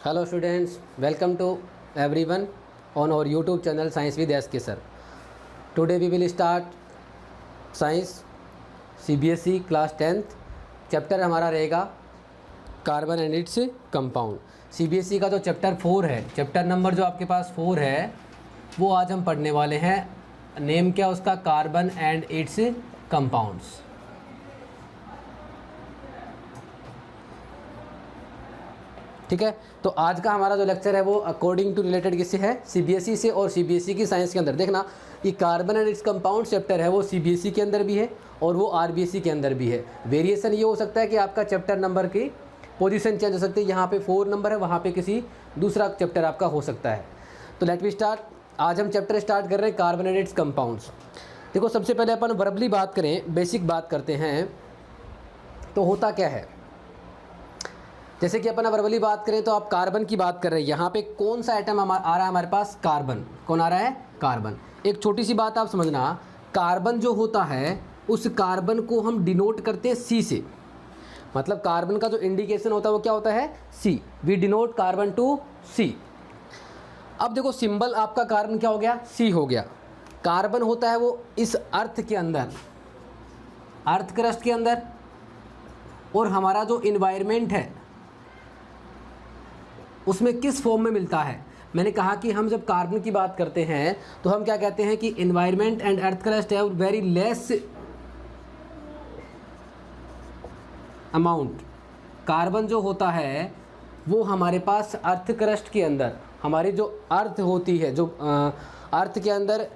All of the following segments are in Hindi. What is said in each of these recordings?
Hello students, welcome to everyone on our YouTube channel Science with SK Sir. Today we will start Science CBSE class 10th. Chapter हमारा रहेगा carbon and its compound. CBSE का जो चैप्टर 4 है, चैप्टर नंबर जो आपके पास 4 है वो आज हम पढ़ने वाले हैं. नेम क्या उसका? Carbon and it's compounds. ठीक है, तो आज का हमारा जो लेक्चर है वो अकॉर्डिंग टू रिलेटेड किससे है? CBSE से. और CBSE की साइंस के अंदर देखना कि carbon and its compound chapter है वो CBSE के अंदर भी है और वो RBSE के अंदर भी है. वेरिएशन ये हो सकता है कि आपका चैप्टर नंबर की पोजीशन चेंज हो सकती है. यहाँ पे 4 नंबर है, वहाँ पे किसी दूसरा चैप्टर आपका हो सकता है. तो लेट वी स्टार्ट. आज हम चैप्टर स्टार्ट कर रहे हैं कार्बन एंड इट्स कंपाउंड्स. देखो, सबसे पहले अपन वर्बली बात करें, बेसिक बात करते हैं. तो होता क्या है, जैसे कि अपन वर्बली बात करें तो आप कार्बन की बात कर रहे हैं. यहाँ पे कौन सा आइटम आ रहा है हमारे पास? कार्बन. कौन आ रहा है? कार्बन. एक छोटी सी बात आप समझना, कार्बन जो होता है उस कार्बन को हम डिनोट करते हैं C से. मतलब कार्बन का जो इंडिकेशन होता है वो क्या होता है? C. We denote carbon to C. अब देखो, सिंबल आपका कार्बन क्या हो गया? C हो गया. कार्बन होता है वो इस अर्थ के अंदर, अर्थ क्रस्ट के अंदर, और हमारा जो इन्वायरमेंट है उसमें किस फॉर्म में मिलता है? मैंने कहा कि हम जब कार्बन की बात करते हैं तो हम क्या कहते हैं कि environment and earth crust have very less amount. Carbon जो होता है वो हमारे पास अर्थ क्रस्ट के अंदर, हमारी जो अर्थ होती है, जो अर्थ के अंदर,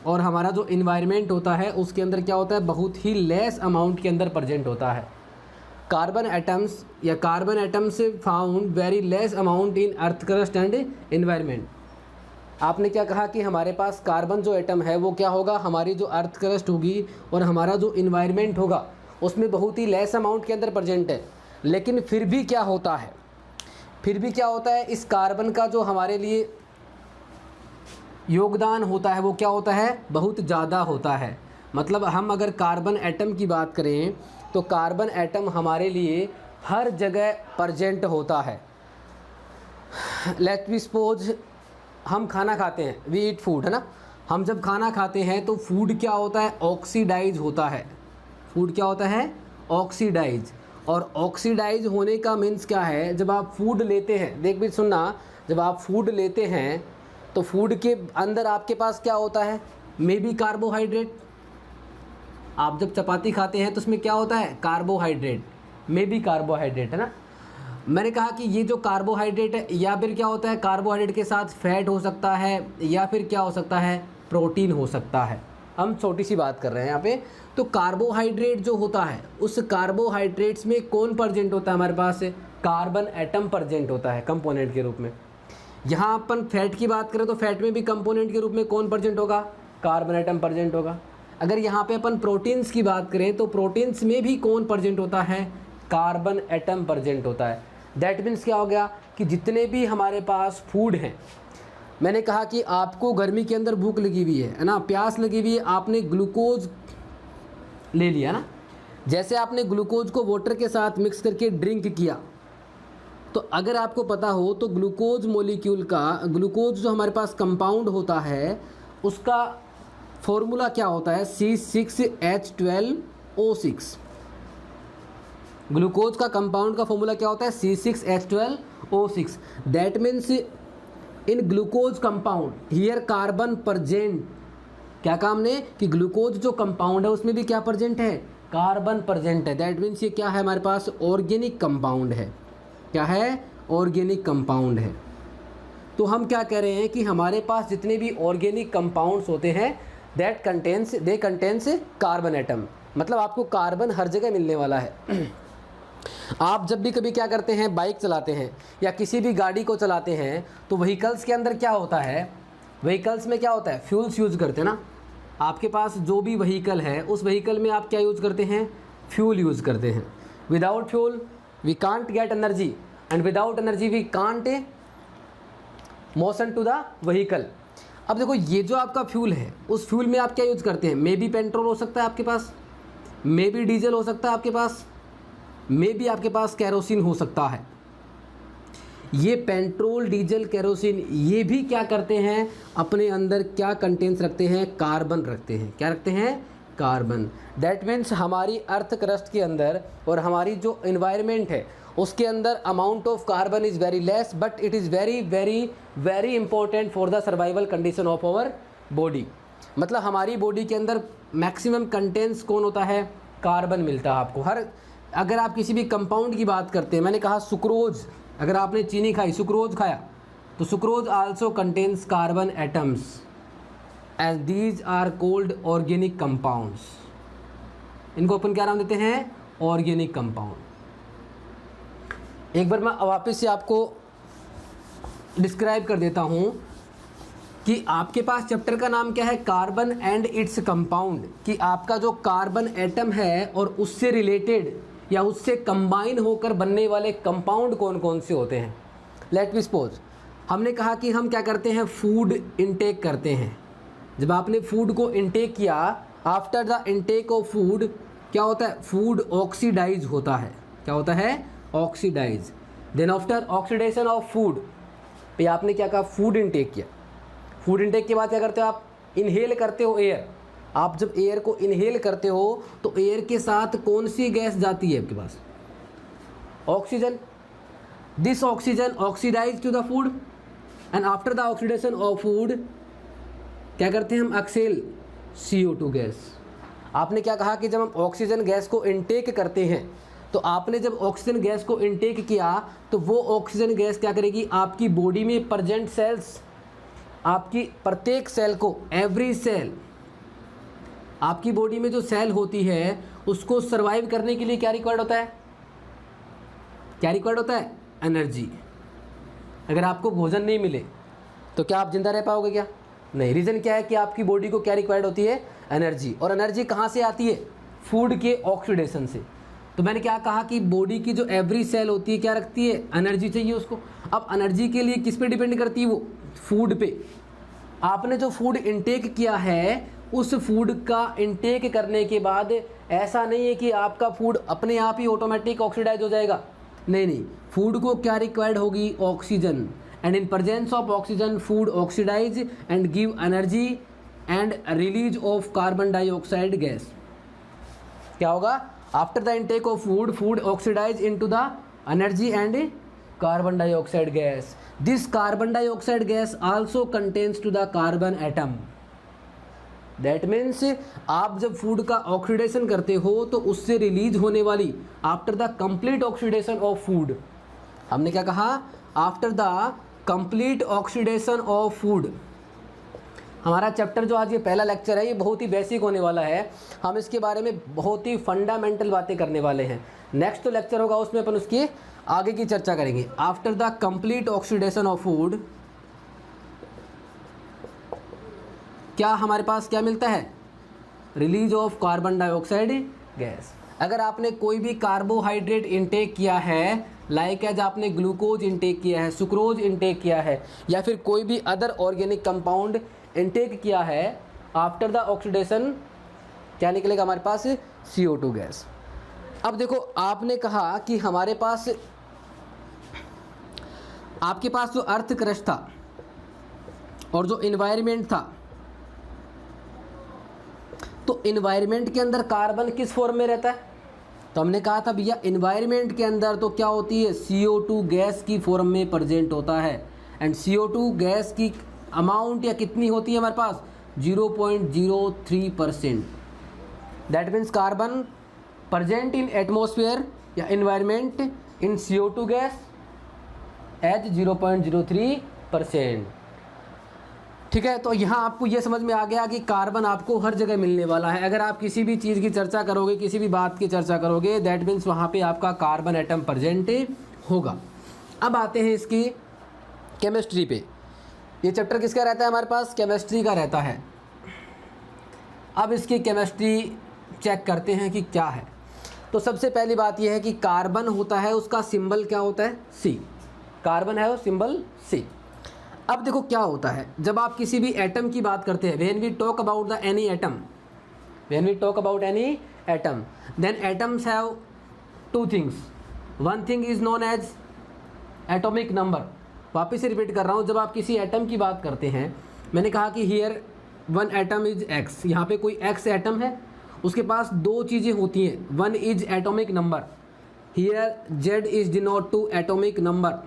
और हमारा जो इन्वायरमेंट होता है उसके अंदर क्या होता है? बहुत ही लेस अमाउंट के अंदर प्रेजेंट होता है. कार्बन एटम्स या carbon atoms found very less amount in earth crust and environment. आपने क्या कहा कि हमारे पास कार्बन जो एटम है वो क्या होगा? हमारी जो अर्थ क्रस्ट होगी और हमारा जो इन्वायरमेंट होगा उसमें बहुत ही लेस अमाउंट के अंदर प्रेजेंट है. लेकिन फिर भी क्या होता है, इस कार्बन का जो हमारे लिए योगदान होता है वो क्या होता है? बहुत ज़्यादा होता है. मतलब हम अगर कार्बन एटम की बात करें तो कार्बन एटम हमारे लिए हर जगह प्रेजेंट होता है. लेट वी सपोज हम खाना खाते हैं, वी ईट फूड, है ना. हम जब खाना खाते हैं तो फूड क्या होता है? ऑक्सीडाइज होता है. फूड क्या होता है? ऑक्सीडाइज. और ऑक्सीडाइज होने का मीन्स क्या है? जब आप फूड लेते हैं, देख भी सुनना, जब आप फूड लेते हैं तो फूड के अंदर आपके पास क्या होता है? May be carbohydrate. आप जब चपाती खाते हैं तो उसमें क्या होता है? कार्बोहाइड्रेट. मे बी कार्बोहाइड्रेट, है ना. मैंने कहा कि ये जो कार्बोहाइड्रेट है, या फिर क्या होता है, कार्बोहाइड्रेट के साथ फैट हो सकता है, या फिर क्या हो सकता है? प्रोटीन हो सकता है. हम छोटी सी बात कर रहे हैं यहाँ पे. तो कार्बोहाइड्रेट जो होता है उस कार्बोहाइड्रेट्स में कौन प्रेजेंट होता है हमारे पास? कार्बन एटम प्रेजेंट होता है कंपोनेंट के रूप में. यहाँ अपन फैट की बात करें तो फैट में भी कंपोनेंट के रूप में कौन प्रेजेंट होगा? कार्बन एटम प्रेजेंट होगा. अगर यहाँ पे अपन प्रोटीन्स की बात करें तो प्रोटीन्स में भी कौन प्रेजेंट होता है? कार्बन एटम प्रेजेंट होता है. दैट मीन्स क्या हो गया कि जितने भी हमारे पास फूड हैं, मैंने कहा कि आपको गर्मी के अंदर भूख लगी हुई है ना, प्यास लगी हुई है, आपने ग्लूकोज ले लिया ना. जैसे आपने ग्लूकोज को वाटर के साथ मिक्स करके ड्रिंक किया, तो अगर आपको पता हो तो ग्लूकोज मॉलिक्यूल का, ग्लूकोज जो हमारे पास कंपाउंड होता है उसका फॉर्मूला क्या होता है? C6H12O6. ग्लूकोज का कंपाउंड का फॉर्मूला क्या होता है? C6H12O6. That means in glucose compound here carbon present. क्या काम ने कि ग्लूकोज जो कंपाउंड है उसमें भी क्या प्रेजेंट है? कार्बन प्रेजेंट है. दैट मीन्स ये क्या है हमारे पास? ऑर्गेनिक कंपाउंड है. क्या है? ऑर्गेनिक कंपाउंड है. तो हम क्या कह रहे हैं कि हमारे पास जितने भी ऑर्गेनिक कंपाउंड्स होते हैं दे कंटेन्स कार्बन एटम. मतलब आपको कार्बन हर जगह मिलने वाला है. आप जब भी कभी क्या करते हैं, बाइक चलाते हैं या किसी भी गाड़ी को चलाते हैं तो व्हीकल्स के अंदर क्या होता है? व्हीकल्स में क्या होता है? फ्यूल्स यूज़ करते हैं ना. आपके पास जो भी व्हीकल है उस व्हीकल में आप क्या यूज़ करते हैं? फ्यूल यूज़ करते हैं. Without fuel we can't get energy and without energy we can't motion to the vehicle. अब देखो, ये जो आपका फ्यूल है उस फ्यूल में आप क्या यूज़ करते हैं? मे बी पेट्रोल हो सकता है आपके पास, मे बी डीजल हो सकता है आपके पास, मे बी आपके पास कैरोसिन हो सकता है. ये पेट्रोल, डीजल, केरोसिन, ये भी क्या करते हैं, अपने अंदर क्या कंटेंट्स रखते हैं, कार्बन रखते हैं। क्या रखते हैं, कार्बन। दैट मीन्स हमारी अर्थ क्रस्ट के अंदर और हमारी जो इन्वायरमेंट है उसके अंदर amount of carbon is very less, but it is very very very important for the survival condition of our body. मतलब हमारी बॉडी के अंदर मैक्सिमम कंटेंट्स कौन होता है, कार्बन मिलता है आपको। हर अगर आप किसी भी कंपाउंड की बात करते हैं, मैंने कहा सुक्रोज, अगर आपने चीनी खाई, सुक्रोज खाया, तो sucrose also contains carbon atoms as these are called organic compounds. इनको अपन क्या नाम देते हैं, ऑर्गेनिक कंपाउंड। एक बार मैं वापस से आपको डिस्क्राइब कर देता हूँ कि आपके पास चैप्टर का नाम क्या है, कार्बन एंड इट्स कंपाउंड, कि आपका जो कार्बन एटम है और उससे रिलेटेड या उससे कंबाइन होकर बनने वाले कंपाउंड कौन कौन से होते हैं। लेट मी सपोज, हमने कहा कि हम क्या करते हैं, फूड इनटेक करते हैं। जब आपने फूड को इनटेक किया, after the intake of food क्या होता है, फूड ऑक्सीडाइज होता है। क्या होता है, oxidise. Then after oxidation of food, पे आपने क्या कहा, फूड इनटेक किया। फूड इनटेक के बाद क्या करते हो आप, इनहेल करते हो एयर। आप जब एयर को इनहेल करते हो तो एयर के साथ कौन सी गैस जाती है आपके पास, oxygen. This oxygen oxidize to the food and after the oxidation of food क्या करते हैं हम, एक्सेल CO2 गैस। आपने क्या कहा कि जब हम ऑक्सीजन गैस को इनटेक करते हैं, तो आपने जब ऑक्सीजन गैस को इनटेक किया तो वो ऑक्सीजन गैस क्या करेगी, आपकी बॉडी में प्रेजेंट सेल्स, आपकी प्रत्येक सेल को, एवरी सेल, आपकी बॉडी में जो सेल होती है उसको सरवाइव करने के लिए क्या रिक्वायर्ड होता है, क्या रिक्वायर्ड होता है, एनर्जी। अगर आपको भोजन नहीं मिले तो क्या आप जिंदा रह पाओगे, क्या नहीं। रीज़न क्या है कि आपकी बॉडी को क्या रिक्वायर्ड होती है, एनर्जी। और एनर्जी कहाँ से आती है, फूड के ऑक्सीडेशन से। तो मैंने क्या कहा कि बॉडी की जो एवरी सेल होती है क्या रखती है, एनर्जी चाहिए उसको। अब एनर्जी के लिए किस पे डिपेंड करती है, वो फूड पे। आपने जो फूड इनटेक किया है, उस फूड का इनटेक करने के बाद ऐसा नहीं है कि आपका फूड अपने आप ही ऑटोमेटिक ऑक्सीडाइज हो जाएगा, नहीं, फूड को क्या रिक्वायर्ड होगी, oxygen. And in presence of oxygen food oxidise and give energy and release of carbon dioxide gas. क्या होगा, after the intake of food, food oxidise into the energy and carbon dioxide gas. This carbon dioxide gas also contains to the carbon atom. That means आप जब फूड का ऑक्सीडेशन करते हो तो उससे रिलीज होने वाली, after the complete oxidation of food, हमने क्या कहा, after the complete oxidation of food. हमारा चैप्टर जो आज ये पहला लेक्चर है, ये बहुत ही बेसिक होने वाला है। हम इसके बारे में बहुत ही फंडामेंटल बातें करने वाले हैं। नेक्स्ट तो लेक्चर होगा, उसमें अपन उसकी आगे की चर्चा करेंगे। After the complete oxidation of food क्या हमारे पास क्या मिलता है, release of carbon dioxide gas. अगर आपने कोई भी कार्बोहाइड्रेट इनटेक किया है, लाइक एज आपने ग्लूकोज इनटेक किया है, सुक्रोज इनटेक किया है, या फिर कोई भी अदर ऑर्गेनिक कंपाउंड इनटेक किया है, आफ्टर द ऑक्सीडेशन क्या निकलेगा हमारे पास, CO2 गैस। अब देखो, आपने कहा कि हमारे पास, आपके पास जो अर्थ क्रस्ट था और जो इन्वायरमेंट था, तो इन्वायरमेंट के अंदर कार्बन किस फॉर्म में रहता है, तो हमने कहा था भैया इन्वायरमेंट के अंदर तो क्या होती है, CO2 गैस की फॉर्म में प्रेजेंट होता है। एंड CO2 गैस की अमाउंट या कितनी होती है हमारे पास, 0.03%। That means carbon present in atmosphere या environment in CO2 gas as 0.03%। ठीक है, तो यहाँ आपको ये समझ में आ गया कि कार्बन आपको हर जगह मिलने वाला है। अगर आप किसी भी चीज़ की चर्चा करोगे, किसी भी बात की चर्चा करोगे, दैट मीन्स वहाँ पे आपका कार्बन एटम प्रेजेंट होगा। अब आते हैं इसकी केमिस्ट्री पे। ये चैप्टर किसका रहता है हमारे पास, केमिस्ट्री का रहता है। अब इसकी केमिस्ट्री चेक करते हैं कि क्या है। तो सबसे पहली बात यह है कि कार्बन होता है, उसका सिंबल क्या होता है, C। कार्बन है और सिंबल C। अब देखो क्या होता है, जब आप किसी भी एटम की बात करते हैं, when we talk about the any atom, when we talk about any atom, then atoms have two things. One thing is known as atomic number. वापस से रिपीट कर रहा हूँ, जब आप किसी एटम की बात करते हैं, मैंने कहा कि here one atom is x, यहाँ पे कोई एक्स एटम है, उसके पास दो चीज़ें होती हैं, one is atomic number, here Z is denote to atomic number,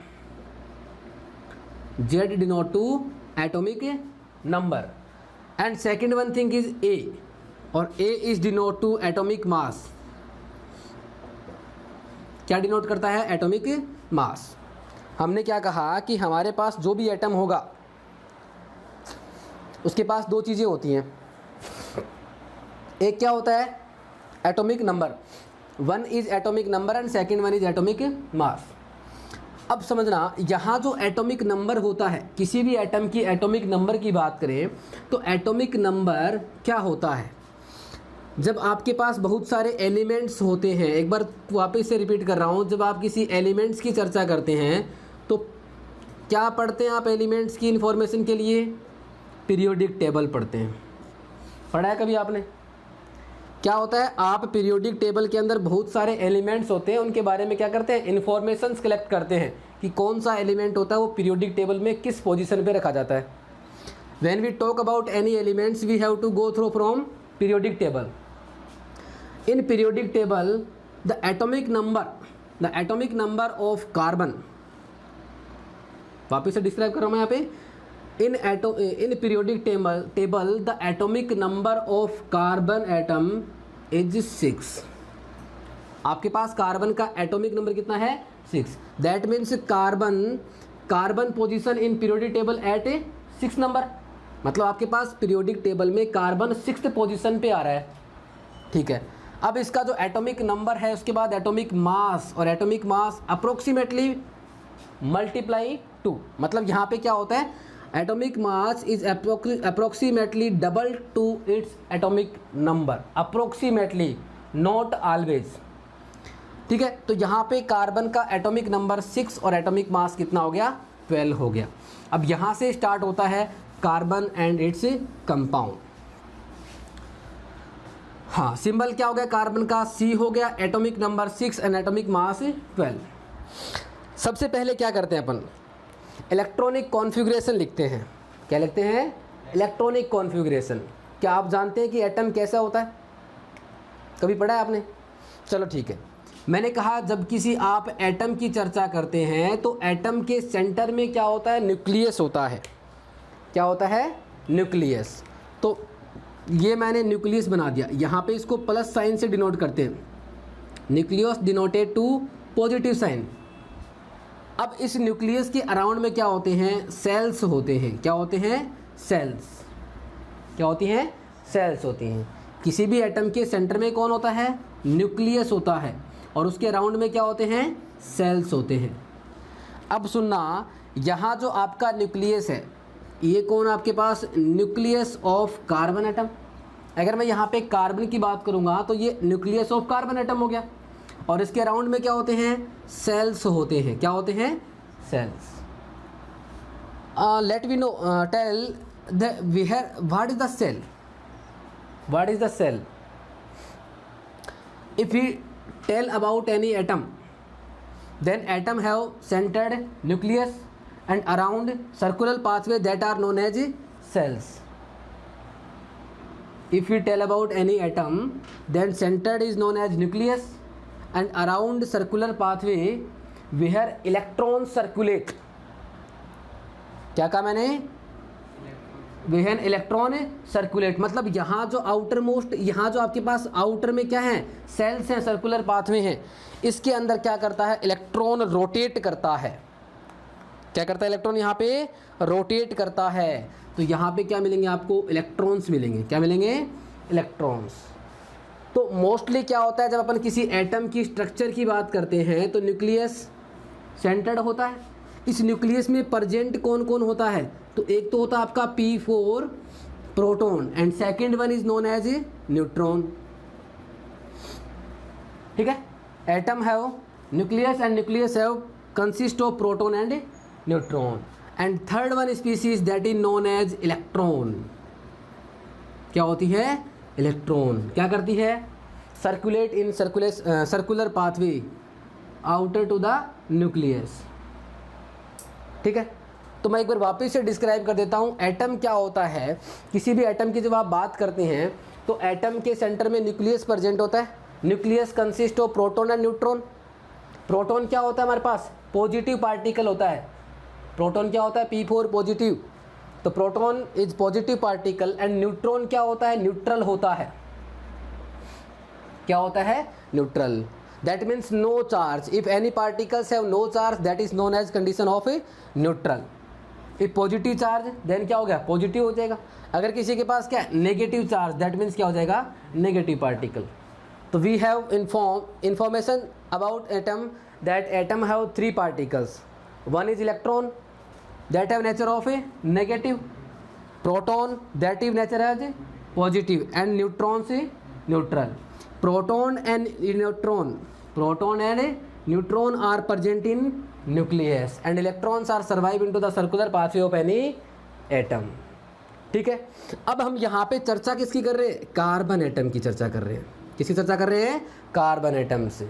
Z denote to atomic number, and second one thing is A, और A is denote to atomic mass. क्या डिनोट करता है? Atomic mass. हमने क्या कहा कि हमारे पास जो भी एटम होगा उसके पास दो चीज़ें होती हैं, एक क्या होता है? Atomic number, one is atomic number and second one is atomic mass. अब समझना, यहाँ जो एटॉमिक नंबर होता है, किसी भी एटम की एटॉमिक नंबर की बात करें तो एटॉमिक नंबर क्या होता है? जब आपके पास बहुत सारे एलिमेंट्स होते हैं, एक बार वापस से रिपीट कर रहा हूँ, जब आप किसी एलिमेंट्स की चर्चा करते हैं तो क्या पढ़ते हैं आप एलिमेंट्स की इंफॉर्मेशन के लिए? पीरियोडिक टेबल पढ़ते हैं। पढ़ा है कभी आपने? क्या होता है, आप पीरियोडिक टेबल के अंदर बहुत सारे एलिमेंट्स होते हैं, उनके बारे में क्या करते हैं? इन्फॉर्मेशन कलेक्ट करते हैं कि कौन सा एलिमेंट होता है वो पीरियोडिक टेबल में किस पोजीशन पे रखा जाता है। When we talk about any elements we have to go through from periodic table. In periodic table the atomic number of carbon, वापिस से डिस्क्राइब कर रहा हूँ मैं यहाँ पे, in periodic table the atomic number of carbon atom is 6। आपके पास कार्बन का एटॉमिक नंबर कितना है? 6। That means carbon position in periodic table at 6 number, मतलब आपके पास पीरियोडिक टेबल में कार्बन 6th पोजीशन पे आ रहा है। ठीक है, अब इसका जो एटॉमिक नंबर है उसके बाद एटॉमिक मास, और एटॉमिक मास अप्रोक्सीमेटली मल्टीप्लाई 2, मतलब यहाँ पे क्या होता है? Atomic mass is approximately double two its atomic number, approximately, not always. ठीक है, तो यहाँ पे कार्बन का एटॉमिक नंबर 6 और एटॉमिक मास कितना हो गया? 12 हो गया। अब यहाँ से स्टार्ट होता है कार्बन एंड इट्स कंपाउंड। हाँ, सिंबल क्या हो गया? कार्बन का C हो गया, atomic number 6 and atomic mass 12। सबसे पहले क्या करते हैं अपन? इलेक्ट्रॉनिक कॉन्फ़िगरेशन लिखते हैं। क्या लिखते हैं? Electronic configuration. क्या आप जानते हैं कि एटम कैसा होता है? कभी पढ़ा है आपने? चलो ठीक है, मैंने कहा जब किसी आप एटम की चर्चा करते हैं तो एटम के सेंटर में क्या होता है? न्यूक्लियस होता है। क्या होता है? न्यूक्लियस। तो ये मैंने न्यूक्लियस बना दिया, यहाँ पे इसको प्लस साइन से डिनोट करते हैं, nucleus denoted to positive sign. अब इस न्यूक्लियस के अराउंड में क्या होते हैं? सेल्स होते हैं। क्या होते हैं? सेल्स। क्या होती हैं? सेल्स होती हैं। किसी भी एटम के सेंटर में कौन होता है? न्यूक्लियस होता है, और उसके अराउंड में क्या होते हैं? सेल्स होते हैं। अब सुनना, यहाँ जो आपका न्यूक्लियस है, ये कौन आपके पास? Nucleus of carbon atom. अगर मैं यहाँ पे कार्बन की बात करूँगा तो ये न्यूक्लियस ऑफ कार्बन एटम हो गया, और इसके अराउंड में क्या होते हैं? सेल्स होते हैं। क्या होते हैं? Cells. Let we know tell the what is the cell? What is the cell? If we tell about any atom, then atom have centered nucleus and around circular pathway that are known as cells. If we tell about any atom, then centered is known as nucleus and around circular pathway where electrons circulate. क्या कहा मैंने? वेहन इलेक्ट्रॉन सर्कुलेट, मतलब यहाँ जो आउटर मोस्ट, यहाँ जो आपके पास आउटर में क्या है? सेल्स हैं, सर्कुलर पाथवे हैं, इसके अंदर क्या करता है? इलेक्ट्रॉन रोटेट करता है। क्या करता है? इलेक्ट्रॉन यहाँ पे रोटेट करता है। तो यहाँ पे क्या मिलेंगे आपको? इलेक्ट्रॉन्स मिलेंगे। क्या मिलेंगे? इलेक्ट्रॉन्स। तो मोस्टली क्या होता है जब अपन किसी एटम की स्ट्रक्चर की बात करते हैं तो न्यूक्लियस सेंटर्ड होता है। इस न्यूक्लियस में प्रेजेंट कौन कौन होता है? तो एक तो होता है आपका P4 proton and second one is known as a neutron. ठीक है, atom have nucleus and nucleus have consist of proton and neutron, and third one species that is known as electron. क्या होती है? इलेक्ट्रॉन। क्या करती है? Circulate in circular pathway outer to the nucleus. ठीक है, तो मैं एक बार वापस से डिस्क्राइब कर देता हूँ एटम क्या होता है। किसी भी एटम की जब आप बात करते हैं तो एटम के सेंटर में न्यूक्लियस प्रेजेंट होता है। Nucleus consist of proton and neutron. Proton क्या होता है हमारे पास, पॉजिटिव पार्टिकल होता है। प्रोटॉन क्या होता है, P4 पॉजिटिव, तो proton is positive particle. And neutron क्या होता है, न्यूट्रल होता है। क्या होता है, neutral. That means no charge. If any particles have no charge that is known as condition of a neutral. If positive charge then क्या हो गया, पॉजिटिव हो जाएगा। अगर किसी के पास क्या है, नेगेटिव चार्ज, दैट मीन्स क्या हो जाएगा, नेगेटिव पार्टिकल। तो we have information about atom that atom have 3 particles. One is electron that have nature of a negative, proton that is nature as a positive, and neutron से neutral. Proton and neutron are present in nucleus and electrons are survive into the circular pathway of any atom. ठीक है, अब हम यहाँ पे चर्चा किसकी कर रहे हैं, कार्बन एटम की चर्चा कर रहे हैं। किसकी चर्चा कर रहे हैं, कार्बन एटम से।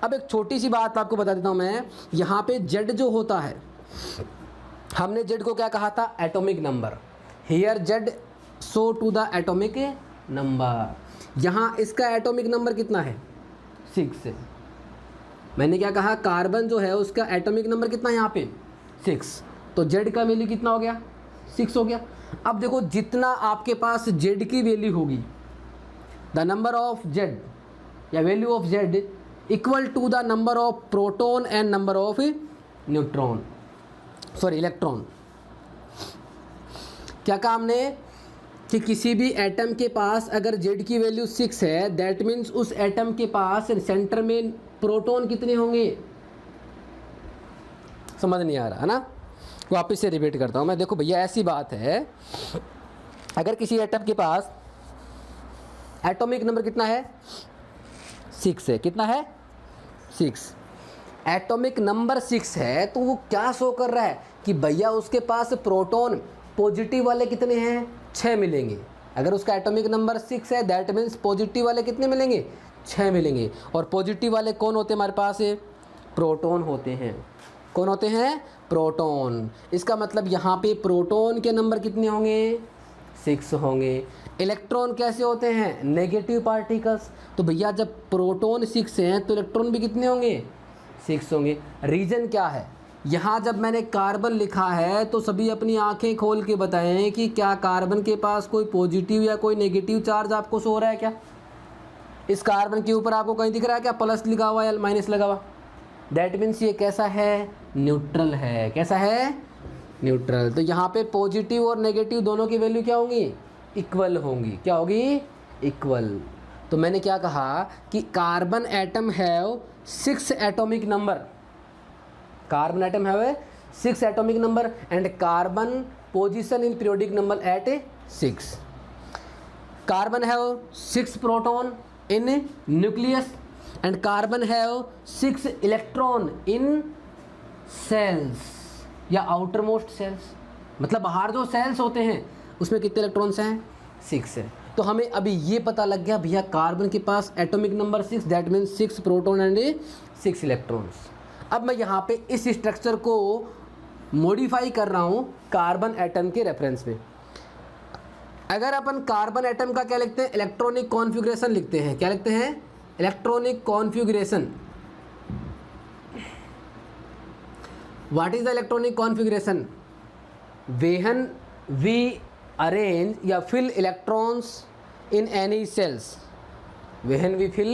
अब एक छोटी सी बात आपको बता देता हूँ मैं, यहाँ पे जेड जो होता है, हमने जेड को क्या कहा था, atomic number. Here Z show to the atomic number. यहाँ इसका एटॉमिक नंबर कितना है, 6 है। मैंने क्या कहा, कार्बन जो है उसका एटॉमिक नंबर कितना है यहाँ पे, 6। तो जेड का वैल्यू कितना हो गया, 6 हो गया। अब देखो जितना आपके पास जेड की वैल्यू होगी, द नंबर ऑफ जेड या value of Z equal to the number of proton and number of neutron, sorry electron. क्या कहा हमने कि किसी भी एटम के पास अगर जेड की वैल्यू 6 है, दैट मीन्स उस एटम के पास सेंटर में प्रोटॉन कितने होंगे। समझ नहीं आ रहा है ना, वापस से रिपीट करता हूँ मैं। देखो भैया ऐसी बात है, अगर किसी एटम के पास एटॉमिक नंबर कितना है, 6 है। कितना है, 6। एटॉमिक नंबर 6 है, तो वो क्या शो कर रहा है कि भैया उसके पास प्रोटॉन पॉजिटिव वाले कितने हैं, 6 मिलेंगे। अगर उसका एटॉमिक नंबर 6 है, दैट मीन्स पॉजिटिव वाले कितने मिलेंगे, 6 मिलेंगे। और पॉजिटिव वाले कौन होते हैं हमारे पास, प्रोटॉन होते हैं। कौन होते हैं, प्रोटॉन। इसका मतलब यहाँ पे प्रोटॉन के नंबर कितने होंगे, 6 होंगे। इलेक्ट्रॉन कैसे होते हैं, नेगेटिव पार्टिकल्स। तो भैया जब प्रोटॉन 6 हैं तो इलेक्ट्रॉन भी कितने होंगे, 6 होंगे। रीज़न क्या है, यहाँ जब मैंने कार्बन लिखा है तो सभी अपनी आंखें खोल के बताएं कि क्या कार्बन के पास कोई पॉजिटिव या कोई नेगेटिव चार्ज आपको शो हो रहा है क्या। इस कार्बन के ऊपर आपको कहीं दिख रहा है क्या, प्लस लिखा हुआ या माइनस लगा हुआ। दैट मीन्स ये कैसा है, न्यूट्रल है। कैसा है, न्यूट्रल। तो यहाँ पे पॉजिटिव और नेगेटिव दोनों की वैल्यू क्या होंगी, इक्वल होंगी। क्या होगी, इक्वल। तो मैंने क्या कहा कि carbon atom have 6 atomic number. Carbon atom have 6 atomic number and carbon position in periodic number at 6। Carbon have 6 proton in nucleus and carbon have 6 electron in shells या आउटर मोस्ट सेल्स। मतलब बाहर जो सेल्स होते हैं उसमें कितने इलेक्ट्रॉन्स हैं, 6 है। तो हमें अभी ये पता लग गया भैया कार्बन के पास atomic number 6, that means 6 proton and 6 electrons. अब मैं यहाँ पे इस स्ट्रक्चर को मॉडिफाई कर रहा हूँ कार्बन एटम के रेफरेंस में। अगर अपन कार्बन एटम का क्या लिखते हैं, इलेक्ट्रॉनिक कॉन्फ़िगरेशन लिखते हैं। क्या लिखते हैं, electronic configuration. What is the electronic configuration, when we arrange या fill electrons in any shells, when we fill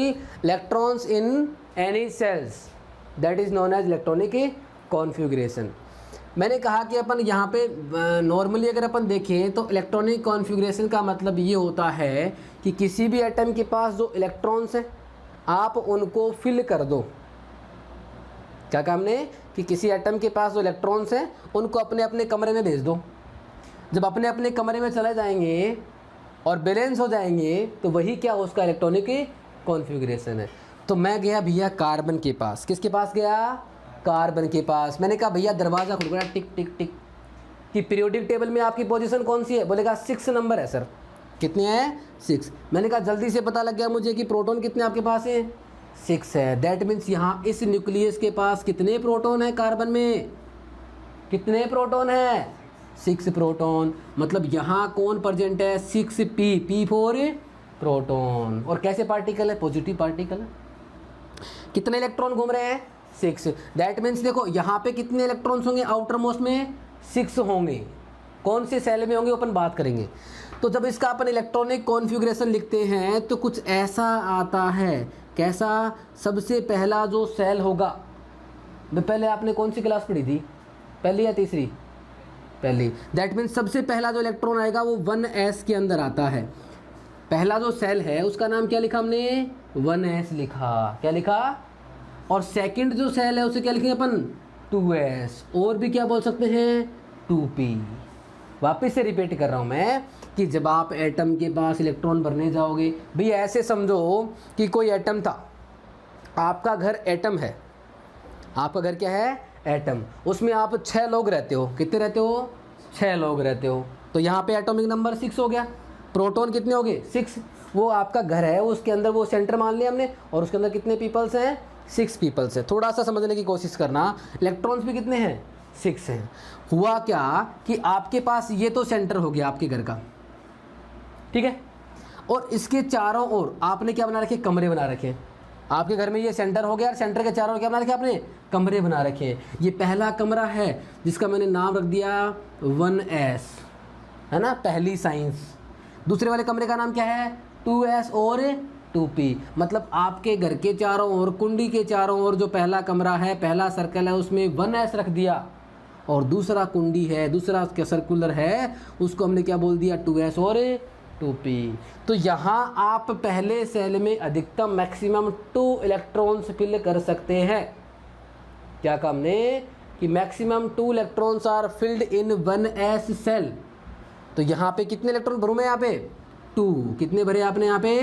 electrons in any shells, that is known as electronic configuration. मैंने कहा कि अपन यहाँ पे नॉर्मली अगर अपन देखें तो इलेक्ट्रॉनिक कॉन्फ़िगरेशन का मतलब ये होता है कि किसी भी एटम के पास जो इलेक्ट्रॉन्स हैं आप उनको फिल कर दो। क्या काम ने कि किसी एटम के पास जो इलेक्ट्रॉन्स हैं उनको अपने अपने कमरे में भेज दो। जब अपने अपने कमरे में चले जाएंगे और बैलेंस हो जाएंगे तो वही क्या उसका इलेक्ट्रॉनिक कॉन्फ़िगरेशन है। तो मैं गया भैया कार्बन के पास। किसके पास गया, कार्बन के पास। मैंने कहा भैया दरवाज़ा खुल गया, टिक टिक टिक, कि पीरियोडिक टेबल में आपकी पोजीशन कौन सी है। बोलेगा 6 नंबर है सर। कितने हैं, 6। मैंने कहा जल्दी से पता लग गया मुझे कि प्रोटॉन कितने आपके पास हैं, 6 है। दैट मीन्स यहाँ इस न्यूक्लियस के पास कितने प्रोटॉन है कार्बन में, कितने प्रोटॉन है? 6 प्रोटॉन। मतलब यहाँ कौन प्रेजेंट है? 6p, p for proton. और कैसे पार्टिकल है? Positive particle. कितने इलेक्ट्रॉन घूम रहे हैं? 6। दैट मीन्स देखो यहाँ पे कितने इलेक्ट्रॉन्स होंगे? आउटर मोस्ट में 6 होंगे। कौन से सेल में होंगे अपन बात करेंगे। तो जब इसका अपन इलेक्ट्रॉनिक कॉन्फ़िगरेशन लिखते हैं तो कुछ ऐसा आता है। कैसा? सबसे पहला जो सेल होगा, पहले आपने कौन सी क्लास पढ़ी थी? पहली या तीसरी? पहली। दैट मीन्स सबसे पहला जो इलेक्ट्रॉन आएगा वो 1s के अंदर आता है। पहला जो सेल है उसका नाम क्या लिखा हमने? 1s लिखा। क्या लिखा? और सेकंड जो सेल है उसे क्या लिखेंगे अपन? 2s। और भी क्या बोल सकते हैं? 2p। वापस से रिपीट कर रहा हूँ मैं कि जब आप एटम के पास इलेक्ट्रॉन भरने जाओगे, भाई ऐसे समझो कि कोई एटम था, आपका घर एटम है। आपका घर क्या है? एटम। उसमें आप 6 लोग रहते हो। कितने रहते हो? 6 लोग रहते हो। तो यहाँ पे एटॉमिक नंबर 6 हो गया। प्रोटॉन कितने हो गए? 6। वो आपका घर है, उसके अंदर वो सेंटर मान लिया हमने, और उसके अंदर कितने पीपल्स हैं? 6 पीपल्स है। थोड़ा सा समझने की कोशिश करना, इलेक्ट्रॉन्स भी कितने हैं? 6 हैं। हुआ क्या कि आपके पास ये तो सेंटर हो गया आपके घर का, ठीक है, और इसके चारों ओर आपने क्या बना रखे? कमरे बना रखे। आपके घर में ये सेंटर हो गया और सेंटर के चारों ओर क्या बना रखे आपने? कमरे बना रखे हैं। ये पहला कमरा है जिसका मैंने नाम रख दिया 1s, है ना, पहली साइंस। दूसरे वाले कमरे का नाम क्या है? 2s और 2p। मतलब आपके घर के चारों ओर, कुंडी के चारों ओर जो पहला कमरा है, पहला सर्कल है, उसमें 1s रख दिया, और दूसरा कुंडी है, दूसरा सर्कुलर है, उसको हमने क्या बोल दिया? 2s और 2p। तो यहाँ आप पहले सेल में अधिकतम मैक्सिमम 2 इलेक्ट्रॉन्स फिल कर सकते हैं। क्या कहा हमने? कि maximum 2 electrons are filled in 1s shell. तो यहाँ पे कितने इलेक्ट्रॉन भरूँ मैं? यहाँ पे 2। कितने भरे आपने यहाँ पे?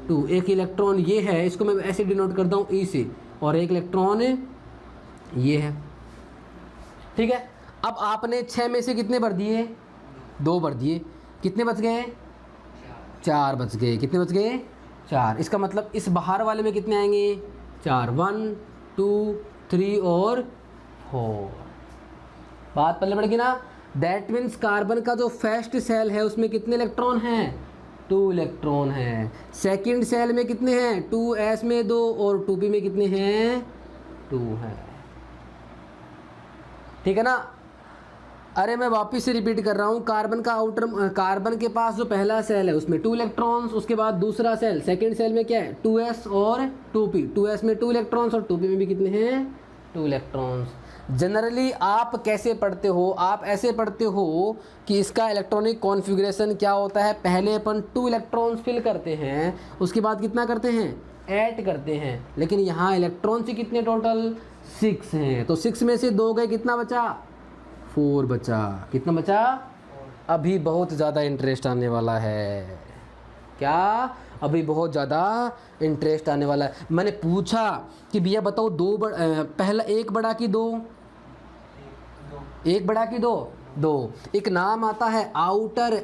2। एक इलेक्ट्रॉन ये है, इसको मैं ऐसे डिनोट करता हूँ ई से, और एक इलेक्ट्रॉन ये है, ठीक है। अब आपने 6 में से कितने भर दिए? 2 भर दिए। कितने बच गए? 4 बच गए। कितने बच गए? 4। इसका मतलब इस बाहर वाले में कितने आएंगे? 4। 1 2 3 और 4। बात पहले बढ़ गई ना। दैट मीन्स कार्बन का जो फर्स्ट सेल है उसमें कितने इलेक्ट्रॉन हैं? 2 इलेक्ट्रॉन हैं। सेकंड सेल में कितने हैं? 2s में 2 और 2p में कितने हैं? 2 हैं, ठीक है ना। अरे मैं वापस से रिपीट कर रहा हूँ, कार्बन के पास जो पहला सेल है उसमें 2 इलेक्ट्रॉन्स, उसके बाद दूसरा सेल, सेकंड सेल में क्या है? 2s और 2p। 2s में 2 इलेक्ट्रॉन्स और 2p में भी कितने हैं? 2 इलेक्ट्रॉन्स। जनरली आप कैसे पढ़ते हो? आप ऐसे पढ़ते हो कि इसका इलेक्ट्रॉनिक कॉन्फ़िगरेशन क्या होता है? पहले अपन 2 इलेक्ट्रॉन्स फिल करते हैं, उसके बाद कितना करते हैं? ऐड करते हैं। लेकिन यहाँ इलेक्ट्रॉन्स कितने टोटल? 6 हैं। तो 6 में से 2 गए, कितना बचा? 4 बचा। कितना बचा? अभी बहुत ज़्यादा इंटरेस्ट आने वाला है। क्या? अभी बहुत ज़्यादा इंटरेस्ट आने वाला है। मैंने पूछा कि भैया बताओ पहला 1 बड़ा कि 2? 1 बड़ा कि 2? 2। एक नाम आता है आउटर।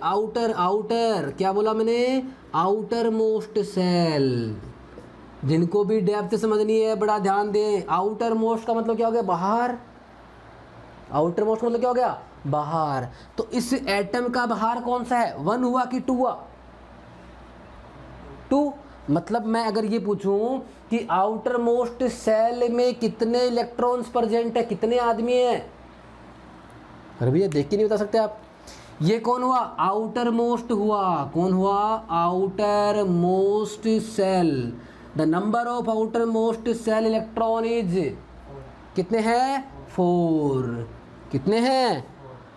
क्या बोला मैंने? Outer most shell. जिनको भी डेप्थ समझनी है बड़ा ध्यान दें। आउटर मोस्ट का मतलब क्या हो गया? बाहर। आउटर मोस्ट मतलब क्या हो गया? बाहर। तो इस एटम का बाहर कौन सा है? 1 हुआ कि 2 हुआ? 2। मतलब मैं अगर ये पूछूं कि आउटर मोस्ट सेल में कितने इलेक्ट्रॉन्स प्रेजेंट है, कितने आदमी हैं? अरे भैया देख के नहीं बता सकते आप। ये कौन हुआ? आउटर मोस्ट हुआ। कौन हुआ? Outer most shell. The number of outer most shell electron is कितने हैं? 4। कितने हैं?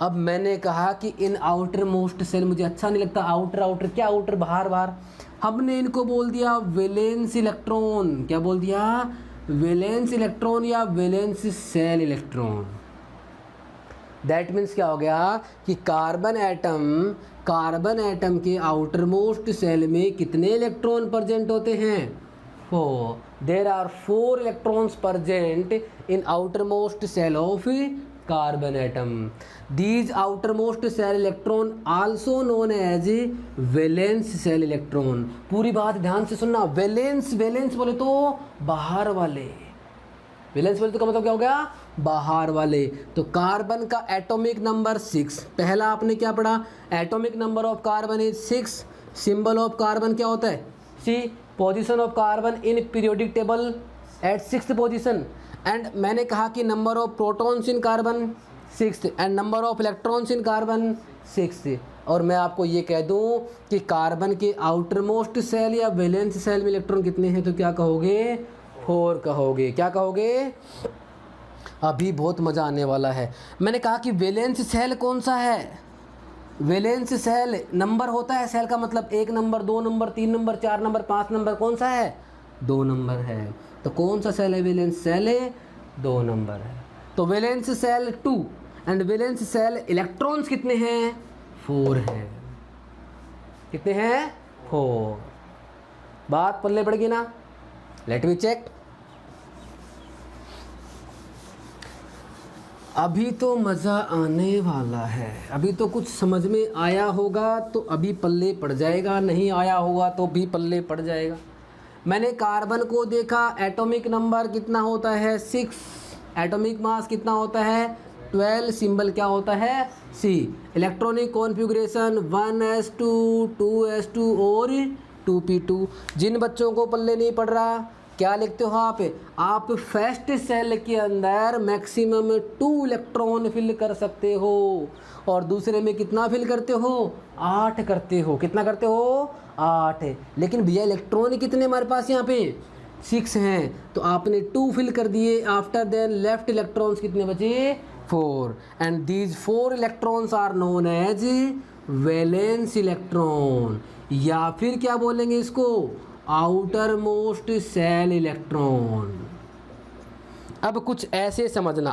अब मैंने कहा कि इन आउटर मोस्ट सेल, मुझे अच्छा नहीं लगता आउटर क्या आउटर? बाहर। हमने इनको बोल दिया वैलेंस इलेक्ट्रॉन। क्या बोल दिया? वैलेंस इलेक्ट्रॉन या valence shell electron. That means क्या हो गया कि कार्बन एटम के आउटर मोस्ट सेल में कितने इलेक्ट्रॉन प्रेजेंट होते हैं? 4. There are 4 electrons present in outer most shell of carbon atom. These outermost cell electron also known as valence cell electron। पूरी बात ध्यान से सुनना। वैलेंस बोले तो बाहर वाले, वैलेंस वाले का मतलब क्या हो गया, बाहर वाले। तो कार्बन का एटॉमिक नंबर 6, पहला आपने क्या पढ़ा, atomic number of carbon is 6, symbol of carbon क्या होता है C, position of carbon in periodic table at 6th position, and मैंने कहा कि number of protons in carbon 6th and number of electrons in carbon 6th। और मैं आपको ये कह दूं कि कार्बन के आउटर मोस्ट सेल या वैलेंस सेल में इलेक्ट्रॉन कितने हैं, तो क्या कहोगे, 4 कहोगे। क्या कहोगे, अभी बहुत मज़ा आने वाला है। मैंने कहा कि वैलेंस सेल कौन सा है, वैलेंस सेल नंबर होता है सेल का, मतलब 1 number 2 number 3 number 4 number 5 number, कौन सा है, 2 नंबर है। तो कौन सा सेल है, वैलेंस सेल है 2 नंबर है। तो valence shell 2 and valence shell electrons कितने हैं, 4 हैं। कितने हैं, 4। बात पल्ले पड़ गई ना, लेट मी चेक। अभी तो मज़ा आने वाला है, अभी तो कुछ समझ में आया होगा तो अभी पल्ले पड़ जाएगा, नहीं आया होगा तो भी पल्ले पड़ जाएगा। मैंने कार्बन को देखा, एटॉमिक नंबर कितना होता है 6, एटॉमिक मास कितना होता है 12, सिंबल क्या होता है C, electronic configuration 1s2 2s2 और 2p2। जिन बच्चों को पल्ले नहीं पड़ रहा, क्या लिखते हो आप फर्स्ट सेल के अंदर मैक्सिमम 2 इलेक्ट्रॉन फिल कर सकते हो और दूसरे में कितना फिल करते हो, 8 करते हो। कितना करते हो, 8। लेकिन भैया इलेक्ट्रॉन कितने हमारे पास यहाँ पे 6 हैं, तो आपने 2 फिल कर दिए। आफ्टर देन लेफ्ट इलेक्ट्रॉन्स कितने बचे, 4, and these 4 electrons are known as valence electron, या फिर क्या बोलेंगे इसको, आउटर मोस्ट सेल इलेक्ट्रॉन। अब कुछ ऐसे समझना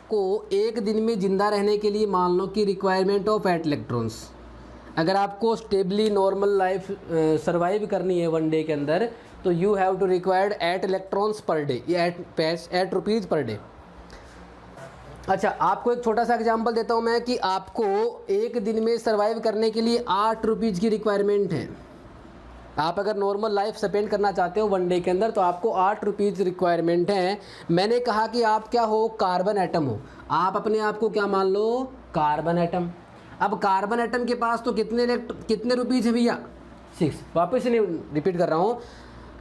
को, एक दिन में ज़िंदा रहने के लिए मान लो कि रिक्वायरमेंट ऑफ 8 इलेक्ट्रॉन्स, अगर आपको स्टेबली नॉर्मल लाइफ सर्वाइव करनी है 1 डे के अंदर, तो you have to required 8 electrons per day, या 8 रुपीज़ पर डे। अच्छा, आपको एक छोटा सा एग्जांपल देता हूँ मैं कि आपको एक दिन में सर्वाइव करने के लिए 8 रुपीज़ की रिक्वायरमेंट है। आप अगर नॉर्मल लाइफ स्पेंड करना चाहते हो 1 डे के अंदर, तो आपको 8 रुपीज़ रिक्वायरमेंट है। मैंने कहा कि आप क्या हो, कार्बन एटम हो। आप अपने आप को क्या मान लो, कार्बन एटम। अब कार्बन एटम के पास तो कितने रुपीज़ है भैया, 6। वापस से रिपीट कर रहा हूँ,